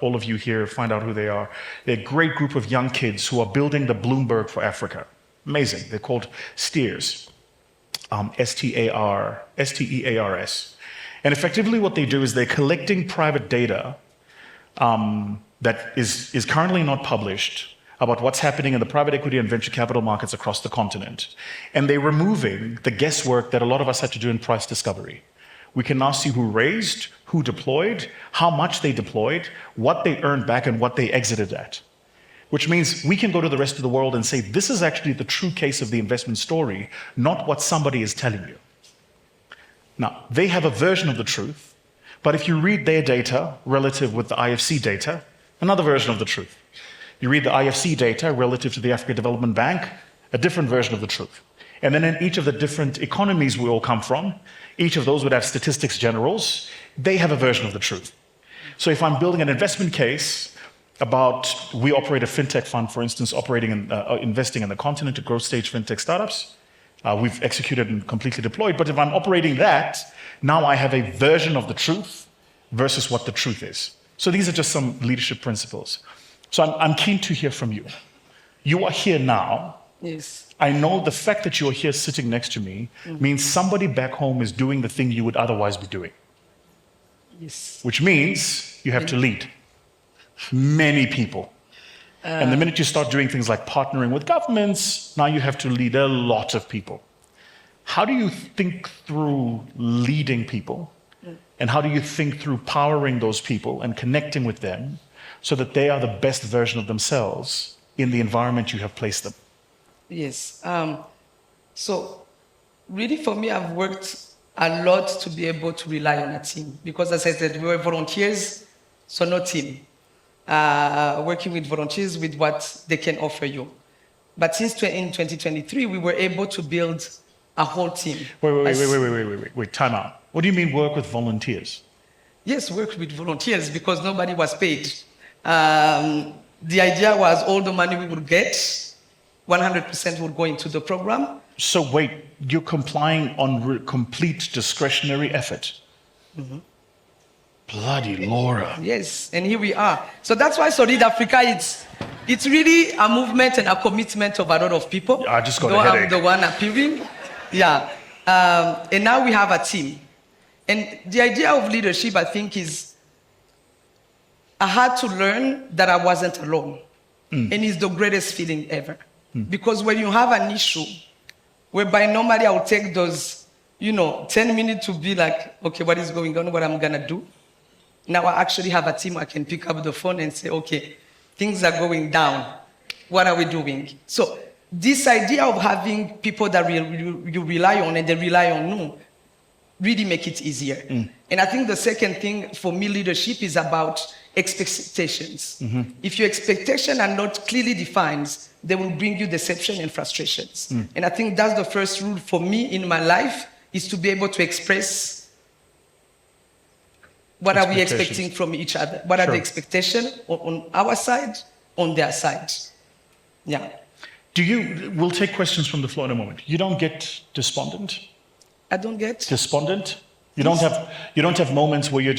[SPEAKER 1] all of you here find out who they are. They're a great group of young kids who are building the Bloomberg for Africa. Amazing. They're called STEARS. STEARS. And effectively what they do is they're collecting private data that is currently not published about what's happening in the private equity and venture capital markets across the continent. And they're removing the guesswork that a lot of us had to do in price discovery. We can now see who raised, who deployed, how much they deployed, what they earned back, and what they exited at. Which means we can go to the rest of the world and say, this is actually the true case of the investment story, not what somebody is telling you. Now, they have a version of the truth, but if you read their data relative with the IFC data, another version of the truth. You read the IFC data relative to the Africa Development Bank, a different version of the truth. And then in each of the different economies we all come from, each of those would have statistics generals, they have a version of the truth. So if I'm building an investment case about, we operate a fintech fund, for instance, operating in, investing in the continent to growth stage fintech startups, we've executed and completely deployed, but if I'm operating that, now I have a version of the truth versus what the truth is. So these are just some leadership principles. So I'm keen to hear from you. You are here now.
[SPEAKER 2] Yes.
[SPEAKER 1] I know the fact that you're here sitting next to me means somebody back home is doing the thing you would otherwise be doing.
[SPEAKER 2] Yes.
[SPEAKER 1] Which means you have to lead many people. And the minute you start doing things like partnering with governments, now you have to lead a lot of people. How do you think through leading people? And how do you think through powering those people and connecting with them so that they are the best version of themselves in the environment you have placed them?
[SPEAKER 2] Yes. So really for me, I've worked a lot to be able to rely on a team. Because as I said, we were volunteers, so no team. Working with volunteers with what they can offer you. But since in 2023, we were able to build a whole team.
[SPEAKER 1] Wait, time out. What do you mean work with volunteers?
[SPEAKER 2] Yes, work with volunteers because nobody was paid. The idea was all the money we would get, 100% would go into the program.
[SPEAKER 1] So wait, you're complying on complete discretionary effort?
[SPEAKER 2] Mm-hmm.
[SPEAKER 1] Bloody Laura.
[SPEAKER 2] Yes, and here we are. So that's why Solid Africa, it's really a movement and a commitment of a lot of people.
[SPEAKER 1] I just got a headache.
[SPEAKER 2] I'm the one appearing. Yeah. And now we have a team. And the idea of leadership, I think, is I had to learn that I wasn't alone. And it's the greatest feeling ever. Because when you have an issue, whereby normally I would take those, 10 minutes to be like, okay, what is going on, what I'm going to do? Now I actually have a team. I can pick up the phone and say, okay, things are going down. What are we doing? So this idea of having people that you rely on and they rely on you really make it easier. And I think the second thing for me, leadership is about expectations. If your expectations are not clearly defined, they will bring you deception and frustrations. And I think that's the first rule for me in my life, is to be able to express What are we
[SPEAKER 1] Expectations.
[SPEAKER 2] expecting from each other? What are the
[SPEAKER 1] Sure.
[SPEAKER 2] expectations on our side, on their side? Yeah.
[SPEAKER 1] We'll take questions from the floor in a moment. You don't get despondent?
[SPEAKER 2] I don't get.
[SPEAKER 1] Despondent? You don't have moments where you've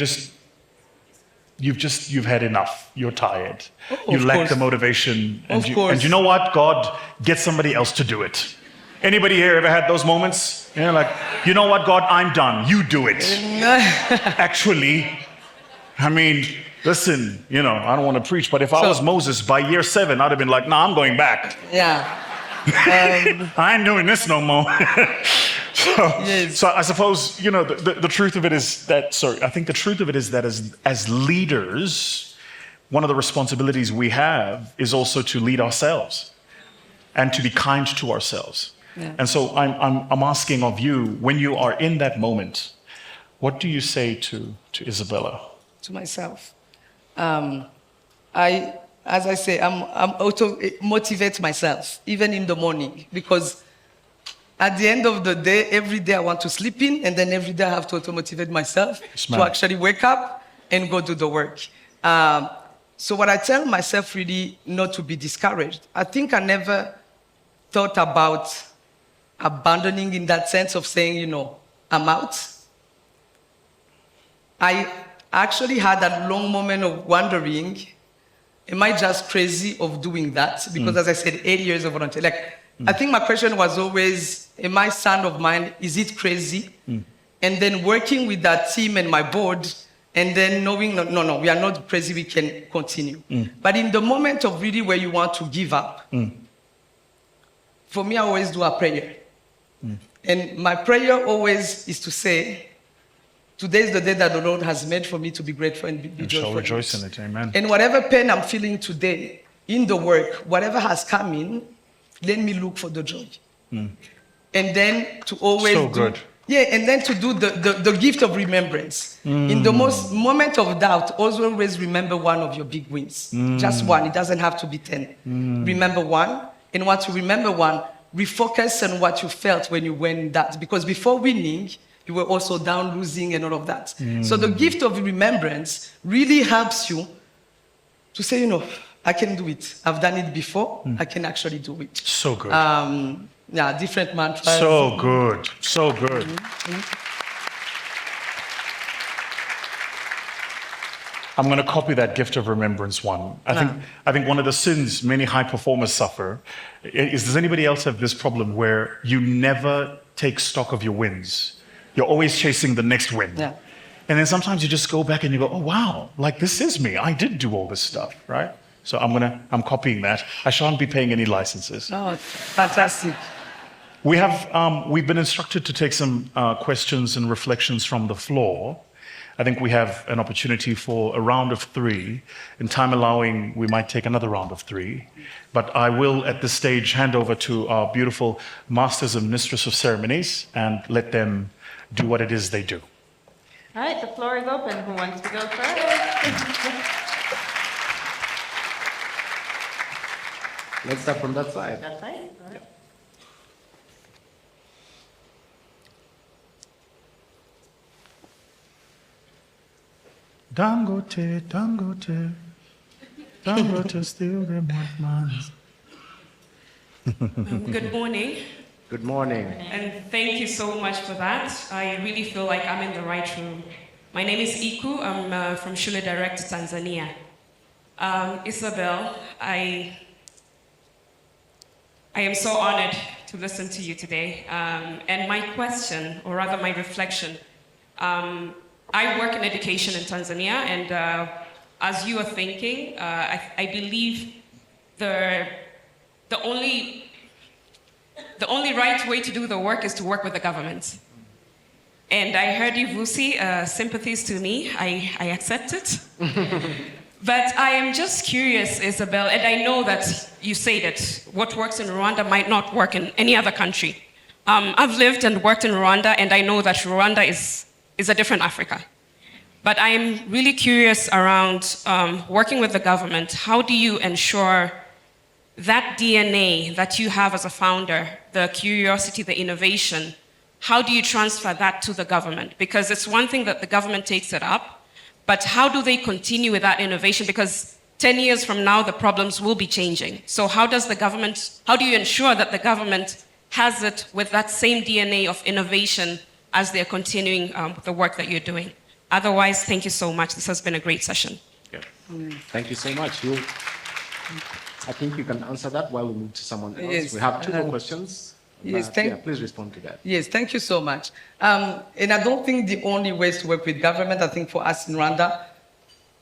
[SPEAKER 1] had enough. You're tired. You
[SPEAKER 2] Of
[SPEAKER 1] lack
[SPEAKER 2] course.
[SPEAKER 1] the motivation.
[SPEAKER 2] Of course.
[SPEAKER 1] And you know what? God, get somebody else to do it. Anybody here ever had those moments? You know, like, you know what, God, I'm done. You do it. Actually, I mean, listen, you know, I don't want to preach, but if I was Moses by year 7, I'd have been like, nah, I'm going back.
[SPEAKER 2] Yeah.
[SPEAKER 1] I ain't doing this no more.
[SPEAKER 2] Yes.
[SPEAKER 1] So I suppose, you know, the truth of it is that, I think the truth of it is that as leaders, one of the responsibilities we have is also to lead ourselves and to be kind to ourselves.
[SPEAKER 2] Yeah.
[SPEAKER 1] And so I'm asking of you, when you are in that moment, what do you say to Isabella?
[SPEAKER 2] To myself. As I say, I'm auto-motivate myself, even in the morning, because at the end of the day, every day I want to sleep in, and then every day I have to auto-motivate myself to actually wake up and go do the work. So what I tell myself really not to be discouraged. I think I never thought about abandoning in that sense of saying, you know, I'm out. I actually had that long moment of wondering, am I just crazy of doing that? Because as I said, 8 years of volunteer. I think my question was always, am I son of mine? Is it crazy? And then working with that team and my board, and then knowing, no, we are not crazy, we can continue. But in the moment of really where you want to give up, for me, I always do a prayer. And my prayer always is to say, today is the day that the Lord has made for me to be grateful and be joyful.
[SPEAKER 1] Shall rejoice in it, amen.
[SPEAKER 2] And whatever pain I'm feeling today in the work, whatever has come in, let me look for the joy. And then to always and then to do the gift of remembrance. In the most moment of doubt, always remember one of your big wins. Just one, it doesn't have to be 10. Remember one, and once you remember one, refocus on what you felt when you won that. Because before winning, you were also down, losing, and all of that. So the gift of remembrance really helps you to say, you know, I can do it. I've done it before. I can actually do it.
[SPEAKER 1] So good.
[SPEAKER 2] Different mantras.
[SPEAKER 1] So good. So good. I'm going to copy that gift of remembrance one. I think one of the sins many high performers suffer is, does anybody else have this problem where you never take stock of your wins? You're always chasing the next win.
[SPEAKER 2] Yeah.
[SPEAKER 1] And then sometimes you just go back and you go, oh, wow, like this is me. I did do all this stuff, right? So I'm copying that. I shan't be paying any licenses.
[SPEAKER 2] Oh, fantastic.
[SPEAKER 1] We've been instructed to take some questions and reflections from the floor. I think we have an opportunity for a round of 3. In time allowing, we might take another round of 3. But I will, at this stage, hand over to our beautiful Masters and Mistress of Ceremonies and let them do what it is they do.
[SPEAKER 6] All right, the floor is open. Who wants to go first?
[SPEAKER 7] Let's start from that side.
[SPEAKER 6] That side? All right.
[SPEAKER 1] Dangote, Dangote, Dangote still them want mines.
[SPEAKER 8] Good morning,
[SPEAKER 7] Good morning.
[SPEAKER 8] and thank you so much for that. I really feel like I'm in the right room. My name is Iku. I'm from Shule Direct, Tanzania. Isabelle, I am so honored to listen to you today. And my question, or rather my reflection, I work in education in Tanzania, and as you are thinking, I believe the only right way to do the work is to work with the government. And I heard you, Vusi, sympathies to me. I accept it. But I am just curious, Isabelle, and I know that you say that what works in Rwanda might not work in any other country. I've lived and worked in Rwanda, and I know that Rwanda is a different Africa. But I am really curious around working with the government. How do you ensure that DNA that you have as a founder, the curiosity, the innovation, how do you transfer that to the government? Because it's one thing that the government takes it up, But how do they continue with that innovation? Because 10 years from now, the problems will be changing. So how do you ensure that the government has it with that same DNA of innovation as they're continuing the work that you're doing? Otherwise, thank you so much. This has been a great session.
[SPEAKER 7] Yeah. Thank you so much. I think you can answer that while we move to someone else.
[SPEAKER 2] Yes.
[SPEAKER 7] We have two more questions.
[SPEAKER 2] Yes,
[SPEAKER 7] please respond to that.
[SPEAKER 2] Yes, thank you so much. And I don't think the only way is to work with government. I think for us in Rwanda,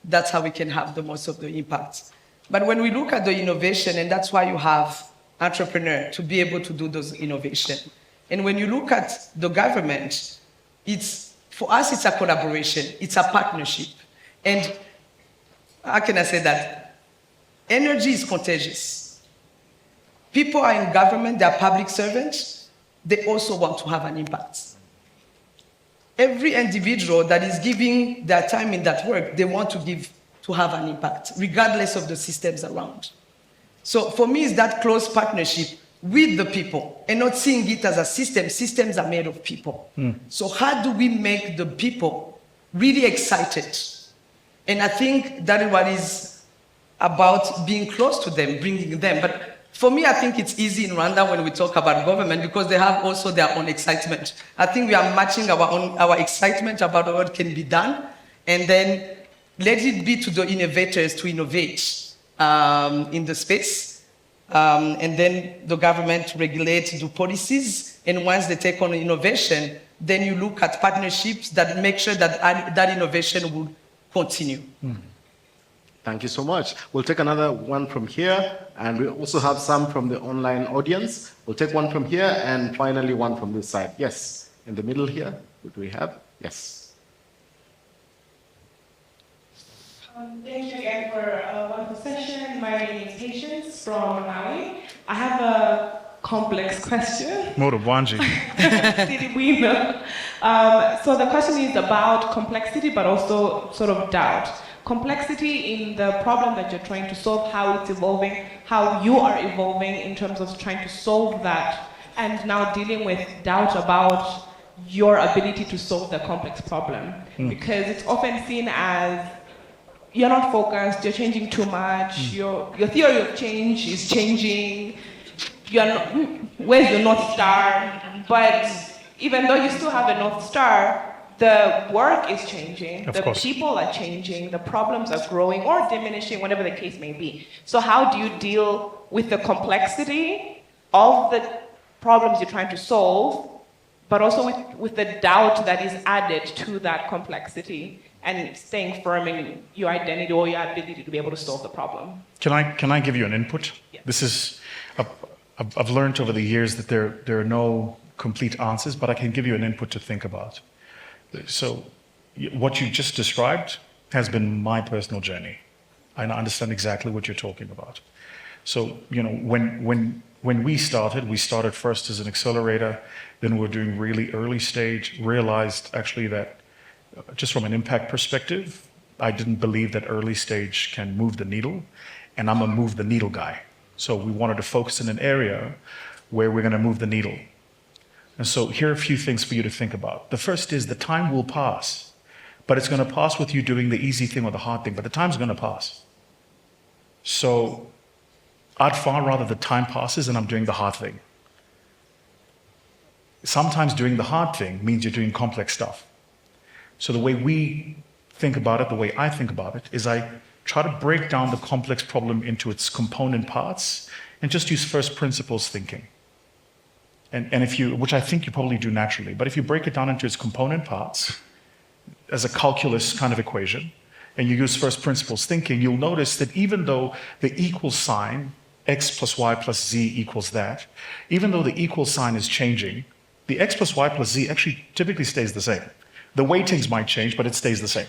[SPEAKER 2] that's how we can have the most of the impact. But when we look at the innovation, and that's why you have entrepreneur to be able to do those innovation. And when you look at the government, for us, it's a collaboration, it's a partnership. And how can I say that? Energy is contagious. People are in government, they are public servants, they also want to have an impact. Every individual that is giving their time in that work, they want to have an impact, regardless of the systems around. So for me, it's that close partnership with the people and not seeing it as a system. Systems are made of people. So how do we make the people really excited? And I think that is what is about being close to them, bringing them. But for me, I think it's easy in Rwanda when we talk about government because they have also their own excitement. I think we are matching our excitement about what can be done, and then let it be to the innovators to innovate in the space. And then the government regulates, do policies, and once they take on innovation, then you look at partnerships that make sure that that innovation will continue.
[SPEAKER 7] Thank you so much. We'll take another one from here, and we also have some from the online audience. We'll take one from here, and finally one from this side. Yes, in the middle here, what do we have? Yes.
[SPEAKER 9] Thank you again for a wonderful session. My name is Patience from Malawi. I have a complex question.
[SPEAKER 1] Moto Bwanji.
[SPEAKER 9] Did we know? So the question is about complexity, but also sort of doubt. Complexity in the problem that you're trying to solve, how it's evolving, how you are evolving in terms of trying to solve that, and now dealing with doubt about your ability to solve the complex problem. Because it's often seen as you're not focused, you're changing too much, your theory of change is changing, where's your North Star? But even though you still have a North Star, the work is changing, the people are changing, the problems are growing or diminishing, whatever the case may be. So how do you deal with the complexity of the problems you're trying to solve, but also with the doubt that is added to that complexity and staying firm in your identity or your ability to be able to solve the problem?
[SPEAKER 1] Can I give you an input?
[SPEAKER 9] Yeah.
[SPEAKER 1] This is, I've learned over the years that there are no complete answers, but I can give you an input to think about. So what you just described has been my personal journey. I understand exactly what you're talking about. So, when we started first as an accelerator, then we're doing really early stage, realized actually that just from an impact perspective, I didn't believe that early stage can move the needle, and I'm a move the needle guy. So we wanted to focus in an area where we're going to move the needle. And so here are a few things for you to think about. The first is the time will pass, but it's going to pass with you doing the easy thing or the hard thing, but the time's going to pass. So I'd far rather the time passes and I'm doing the hard thing. Sometimes doing the hard thing means you're doing complex stuff. So the way we think about it, the way I think about it, is I try to break down the complex problem into its component parts and just use first principles thinking. And which I think you probably do naturally, but if you break it down into its component parts as a calculus kind of equation, and you use first principles thinking, you'll notice that even though the equal sign, x plus y plus z equals that, even though the equal sign is changing, the x plus y plus z actually typically stays the same. The weightings might change, but it stays the same.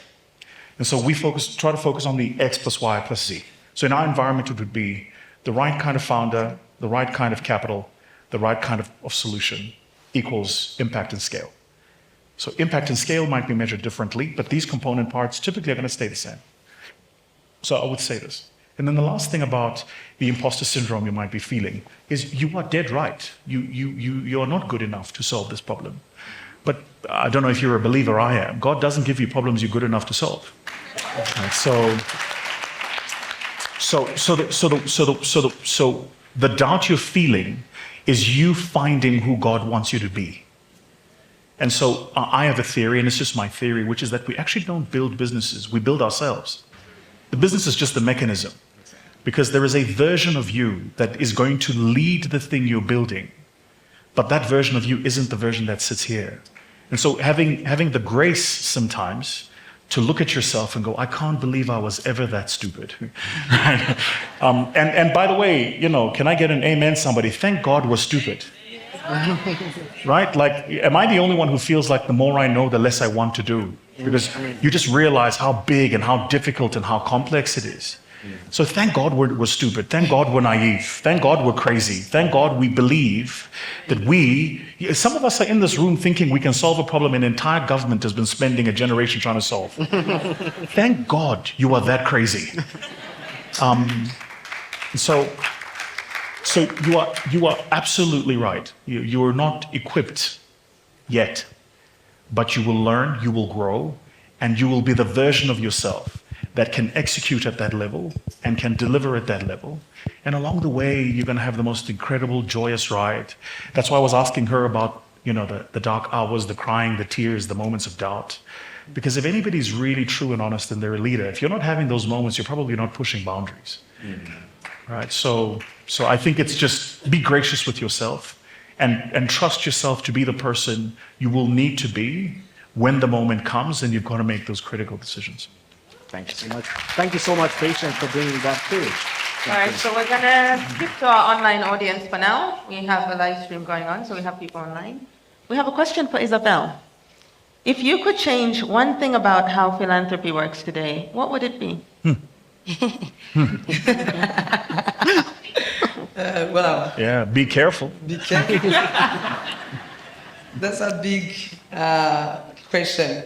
[SPEAKER 1] And so we try to focus on the x plus y plus z. So in our environment, it would be the right kind of founder, the right kind of capital, the right kind of solution equals impact and scale. So impact and scale might be measured differently, but these component parts typically are going to stay the same. So I would say this. And then the last thing about the imposter syndrome you might be feeling is you are dead right. You are not good enough to solve this problem. But I don't know if you're a believer, I am. God doesn't give you problems you're good enough to solve. Right, so the doubt you're feeling is you finding who God wants you to be. And so I have a theory, and it's just my theory, which is that we actually don't build businesses, we build ourselves. The business is just the mechanism, because there is a version of you that is going to lead the thing you're building, but that version of you isn't the version that sits here. And so having the grace sometimes to look at yourself and go, I can't believe I was ever that stupid. Right? And by the way, can I get an amen, somebody? Thank God we're stupid. Right? Like, am I the only one who feels like the more I know, the less I want to do? Because you just realize how big and how difficult and how complex it is. So thank God we're stupid. Thank God we're naive. Thank God we're crazy. Thank God we believe that some of us are in this room thinking we can solve a problem an entire government has been spending a generation trying to solve. Thank God you are that crazy. So you are absolutely right. You are not equipped yet, but you will learn, you will grow, and you will be the version of yourself that can execute at that level and can deliver at that level. And along the way, you're going to have the most incredible, joyous ride. That's why I was asking her about, the dark hours, the crying, the tears, the moments of doubt. Because if anybody's really true and honest and they're a leader, if you're not having those moments, you're probably not pushing boundaries. Right? So I think it's just be gracious with yourself and trust yourself to be the person you will need to be when the moment comes and you've got to make those critical decisions.
[SPEAKER 7] Thank you so much. Thank you so much, Patience, for bringing that too.
[SPEAKER 6] All right, so we're going to skip to our online audience for now. We have a live stream going on, so we have people online. We have a question for Isabelle. If you could change one thing about how philanthropy works today, what would it be?
[SPEAKER 2] Well,
[SPEAKER 1] yeah, be careful.
[SPEAKER 2] Be careful. That's a big question.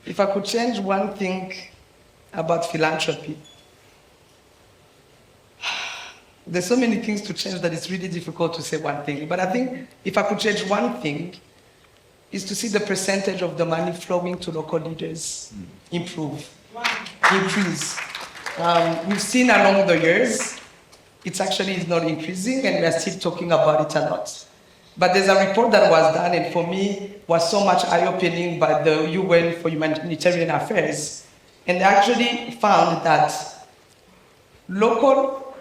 [SPEAKER 2] If I could change one thing about philanthropy, there's so many things to change that it's really difficult to say one thing. But I think if I could change one thing, is to see the percentage of the money flowing to local leaders increase. We've seen along the years, it actually is not increasing, and we are still talking about it a lot. But there's a report that was done, and for me, was so much eye-opening by the UN for Humanitarian Affairs. And they actually found that local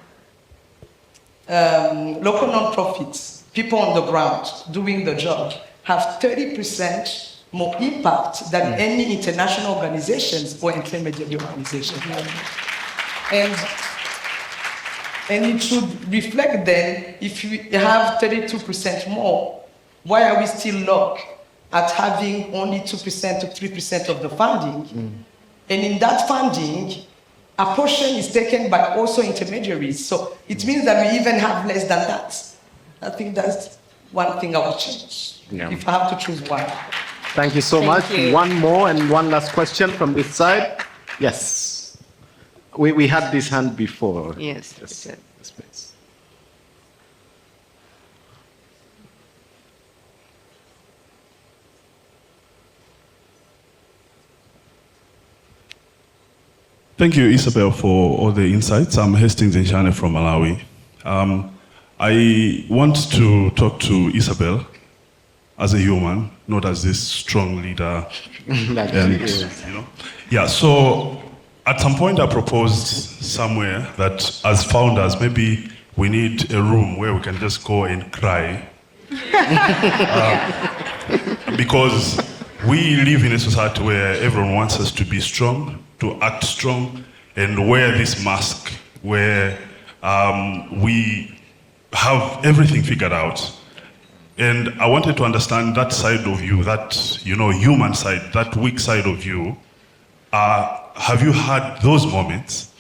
[SPEAKER 2] non-profits, people on the ground doing the job, have 30% more impact than any international organizations or intermediary organizations. And it should reflect then, if you have 32% more, why are we still locked at having only 2% to 3% of the funding? And in that funding, a portion is taken by also intermediaries. So it means that we even have less than that. I think that's one thing I would change, if I have to choose one.
[SPEAKER 7] Thank you so much. One more and one last question from this side. Yes. We had this hand before.
[SPEAKER 6] Yes.
[SPEAKER 7] Yes, please.
[SPEAKER 10] Thank you, Isabelle, for all the insights. I'm Hastings Nshane from Malawi. I want to talk to Isabelle as a human, not as this strong leader. So at some point I proposed somewhere that as founders, maybe we need a room where we can just go and cry. Because we live in a society where everyone wants us to be strong, to act strong, and wear this mask where we have everything figured out. And I wanted to understand that side of you, that human side, that weak side of you. Have you had those moments?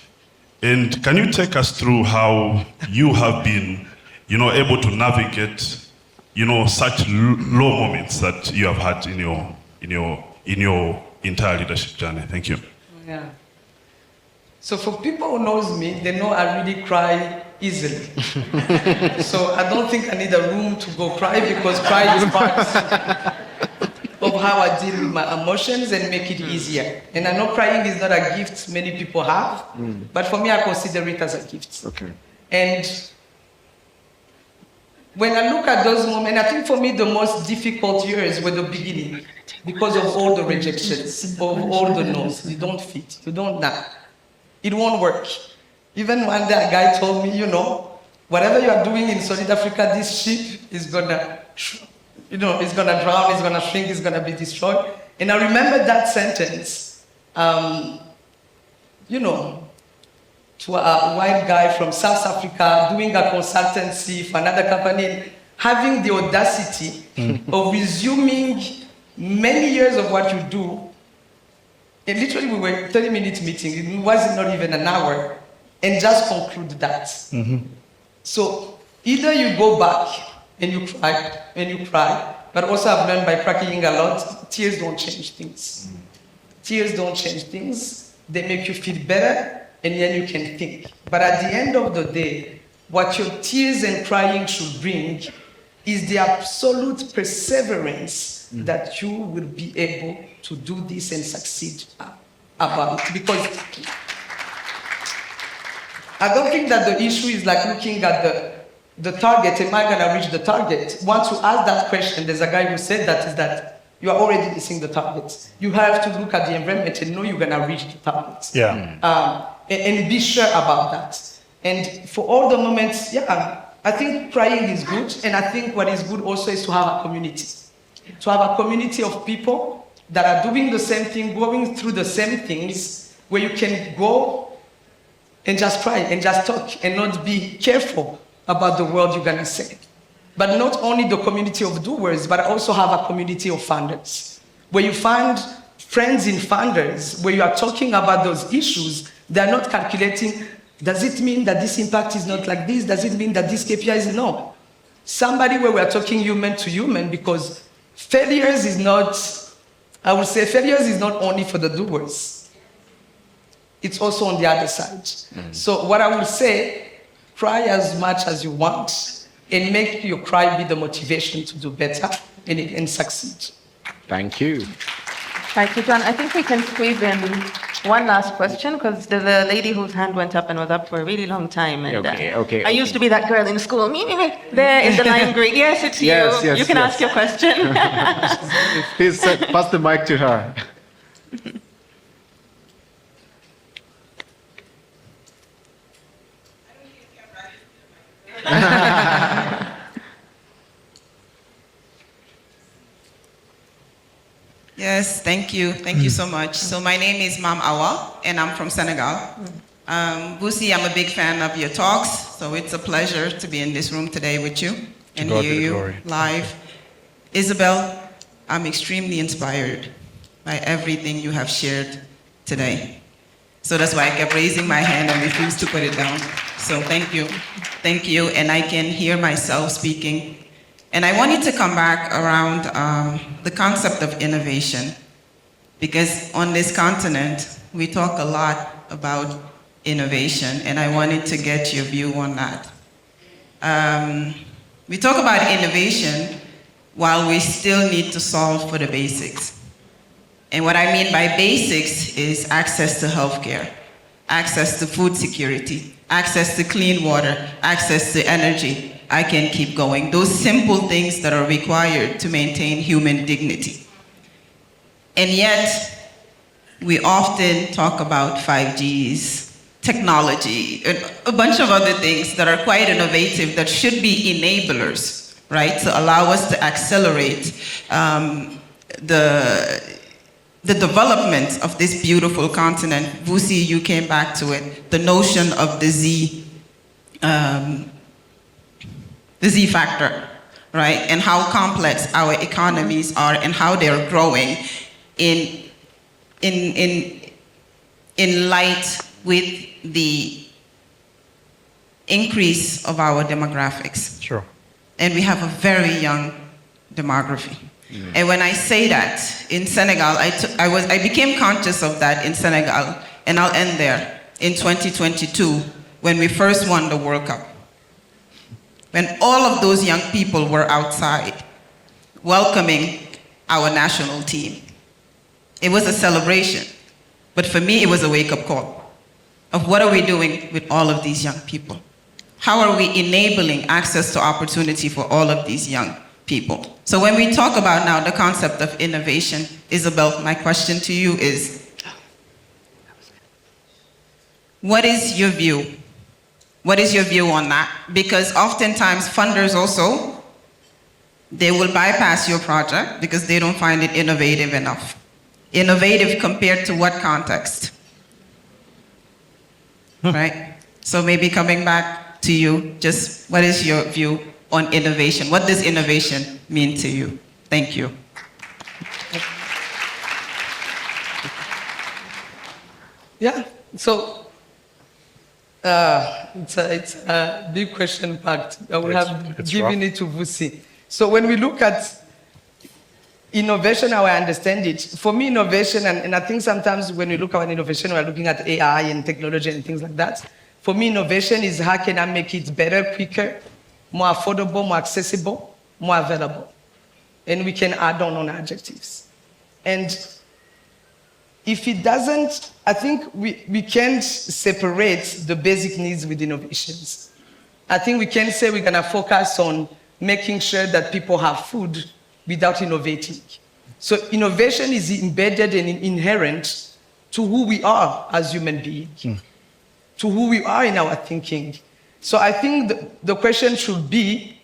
[SPEAKER 10] And can you take us through how you have been, able to navigate, such low moments that you have had in your entire leadership journey? Thank you.
[SPEAKER 2] Yeah. So for people who knows me, they know I really cry easily. So I don't think I need a room to go cry, because cry is part of of how I deal with my emotions and make it easier. And I know crying is not a gift many people have, but for me, I consider it as a gift.
[SPEAKER 7] Okay.
[SPEAKER 2] And when I look at those moments, I think for me the most difficult years were the beginning because of all the rejections, of all the no's. You don't fit, you don't that. It won't work. Even one day a guy told me, whatever you are doing in South Africa, this ship is gonna, it's gonna drown, it's gonna shrink, it's gonna be destroyed. And I remember that sentence, to a white guy from South Africa doing a consultancy for another company, having the audacity of resuming many years of what you do. And literally we were 30-minute meeting, it was not even an hour, and just conclude that. So either you go back and you cry, but also I've learned by practicing a lot, tears don't change things. Tears don't change things, they make you feel better, and then you can think. But at the end of the day, what your tears and crying should bring is the absolute perseverance that you will be able to do this and succeed about it. Because I don't think that the issue is like looking at the target, am I gonna reach the target? Once you ask that question, there's a guy who said that is that you are already missing the target. You have to look at the environment and know you're gonna reach the target.
[SPEAKER 1] Yeah.
[SPEAKER 2] And be sure about that. And for all the moments, I think crying is good, and I think what is good also is to have a community. To have a community of people that are doing the same thing, going through the same things, where you can go and just cry and just talk and not be careful about the word you're gonna say. But not only the community of doers, but also have a community of funders, where you find friends in funders, where you are talking about those issues. They're not calculating, does it mean that this impact is not like this? Does it mean that this KPI is no? Somebody where we're talking human to human, because failures is not only for the doers. It's also on the other side. So what I will say, cry as much as you want, and make your cry be the motivation to do better and succeed.
[SPEAKER 7] Thank you.
[SPEAKER 6] Thank you, John. I think we can squeeze in one last question, because there's a lady whose hand went up and was up for a really long time. And, I used to be that girl in school. There in the line green. Yes, it's you.
[SPEAKER 7] Yes,
[SPEAKER 6] you can ask your question.
[SPEAKER 7] Please pass the mic to her.
[SPEAKER 11] Yes, thank you. Thank you so much. So my name is Mam Awa, and I'm from Senegal. Vusi, I'm a big fan of your talks, so it's a pleasure to be in this room today with you and hear you live. Isabelle, I'm extremely inspired by everything you have shared today. So that's why I kept raising my hand and refused to put it down. So thank you. Thank you, and I can hear myself speaking. And I wanted to come back around the concept of innovation, because on this continent, we talk a lot about innovation, and I wanted to get your view on that. We talk about innovation while we still need to solve for the basics. And what I mean by basics is access to healthcare, access to food security, access to clean water, access to energy. I can keep going. Those simple things that are required to maintain human dignity. And yet, we often talk about 5Gs, technology, and a bunch of other things that are quite innovative that should be enablers, right? To allow us to accelerate the development of this beautiful continent. Vusi, you came back to it. The notion of the Z factor, right? And how complex our economies are and how they're growing in light with the increase of our demographics.
[SPEAKER 1] Sure.
[SPEAKER 11] And we have a very young demography. And when I say that, in Senegal, I became conscious of that in Senegal, and I'll end there, in 2022, when we first won the World Cup. When all of those young people were outside, welcoming our national team. It was a celebration, but for me, it was a wake-up call of what are we doing with all of these young people? How are we enabling access to opportunity for all of these young people? So when we talk about now the concept of innovation, Isabelle, my question to you is, what is your view? What is your view on that? Because oftentimes funders also, they will bypass your project because they don't find it innovative enough. Innovative compared to what context? Right? So maybe coming back to you, just what is your view on innovation? What does innovation mean to you? Thank you.
[SPEAKER 2] Yeah, so it's a big question packed. I will have given it to Vusi. So when we look at innovation, how I understand it, for me, innovation, and I think sometimes when we look at innovation, we're looking at AI and technology and things like that. For me, innovation is how can I make it better, quicker, more affordable, more accessible, more available. And we can add on adjectives. And if it doesn't, I think we can't separate the basic needs with innovations. I think we can say we're gonna focus on making sure that people have food without innovating. So innovation is embedded and inherent to who we are as human beings, to who we are in our thinking. So I think the question should be,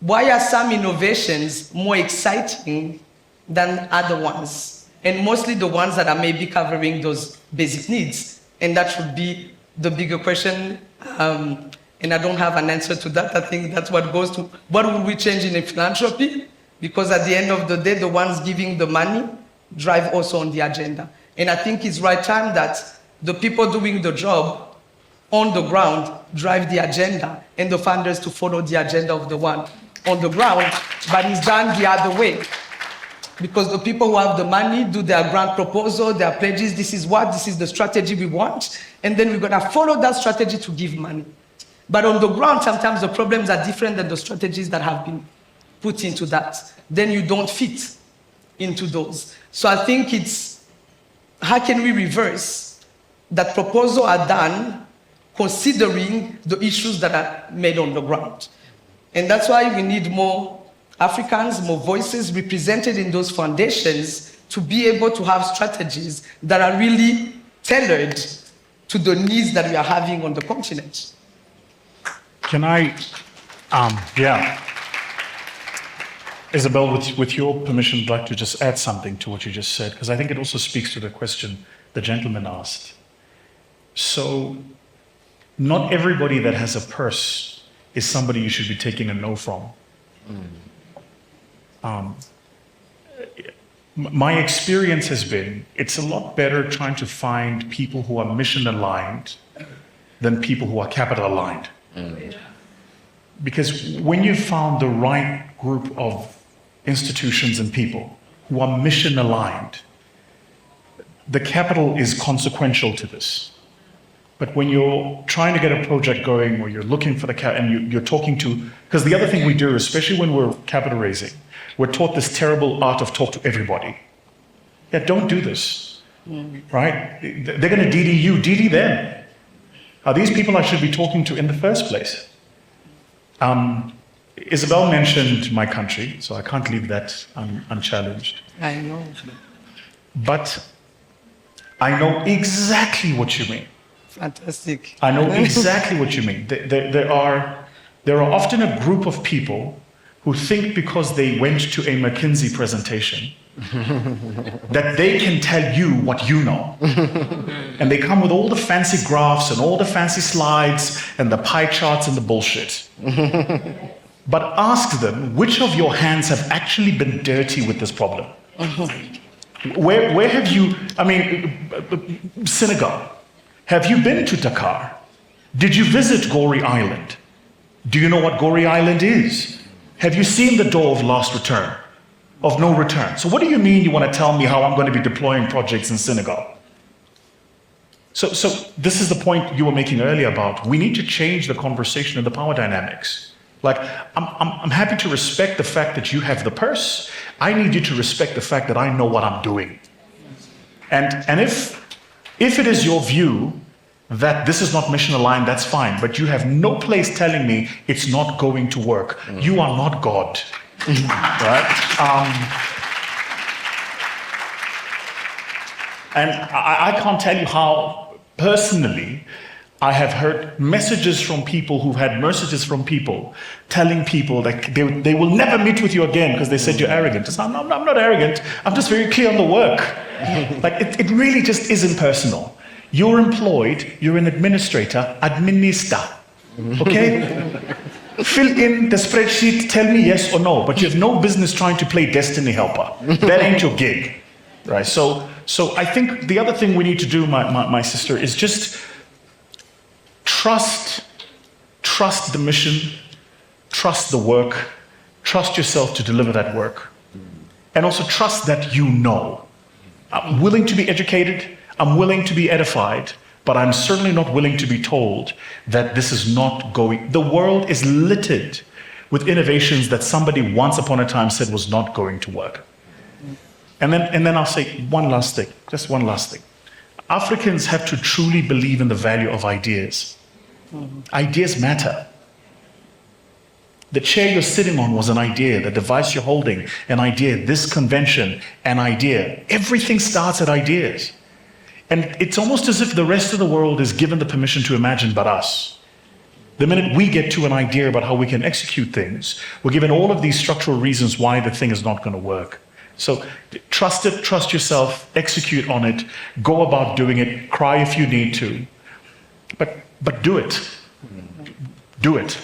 [SPEAKER 2] why are some innovations more exciting than other ones? And mostly the ones that are maybe covering those basic needs. And that should be the bigger question. And I don't have an answer to that. I think that's what goes to, what will we change in philanthropy? Because at the end of the day, the ones giving the money drive also on the agenda. And I think it's right time that the people doing the job on the ground drive the agenda and the funders to follow the agenda of the one on the ground, but it's done the other way. Because the people who have the money do their grant proposal, their pledges, this is the strategy we want, and then we're gonna follow that strategy to give money. But on the ground, sometimes the problems are different than the strategies that have been put into that. Then you don't fit into those. So I think it's, how can we reverse that proposals are done considering the issues that are made on the ground? And that's why we need more Africans, more voices represented in those foundations to be able to have strategies that are really tailored to the needs that we are having on the continent.
[SPEAKER 1] Can I, Isabelle, with your permission, I'd like to just add something to what you just said, because I think it also speaks to the question the gentleman asked. So, not everybody that has a purse is somebody you should be taking a no from. My experience has been, it's a lot better trying to find people who are mission aligned than people who are capital aligned. Because when you found the right group of institutions and people who are mission aligned, the capital is consequential to this. But when you're trying to get a project going or you're looking for the capital and you're talking to, because the other thing we do, especially when we're capital raising, we're taught this terrible art of talk to everybody. Yeah, don't do this, right? They're going to DD you, DD them. Are these people I should be talking to in the first place? Isabelle mentioned my country, so I can't leave that unchallenged.
[SPEAKER 2] I know.
[SPEAKER 1] But I know exactly what you mean.
[SPEAKER 2] Fantastic.
[SPEAKER 1] I know exactly what you mean. There are often a group of people who think because they went to a McKinsey presentation that they can tell you what you know. And they come with all the fancy graphs and all the fancy slides and the pie charts and the bullshit. But ask them, which of your hands have actually been dirty with this problem? Where have you, Senegal. Have you been to Dakar? Did you visit Gorée Island? Do you know what Gorée Island is? Have you seen the door of last return, of no return? So what do you mean you want to tell me how I'm going to be deploying projects in Senegal? So this is the point you were making earlier about, we need to change the conversation and the power dynamics. Like, I'm happy to respect the fact that you have the purse I need you to respect the fact that I know what I'm doing. And if it is your view that this is not mission aligned, that's fine. But you have no place telling me it's not going to work. You are not God. Right? And I can't tell you how personally I have heard messages from people who've had messages from people telling people that they will never meet with you again because they said you're arrogant. I'm not arrogant. I'm just very clear on the work. Like it really just isn't personal. You're employed, you're an administrator, administer. Okay? Fill in the spreadsheet, tell me yes or no, but you have no business trying to play destiny helper. That ain't your gig. Right? So I think the other thing we need to do, my sister, is just trust the mission, trust the work, trust yourself to deliver that work. And also trust that you know. I'm willing to be educated, I'm willing to be edified, but I'm certainly not willing to be told that this is not going. The world is littered with innovations that somebody once upon a time said was not going to work. And then I'll say one last thing, just one last thing. Africans have to truly believe in the value of ideas. Ideas matter. The chair you're sitting on was an idea, the device you're holding, an idea, this convention, an idea. Everything starts at ideas. And it's almost as if the rest of the world is given the permission to imagine but us. The minute we get to an idea about how we can execute things, we're given all of these structural reasons why the thing is not going to work. So trust it, trust yourself, execute on it, go about doing it, cry if you need to, but do it. Do it.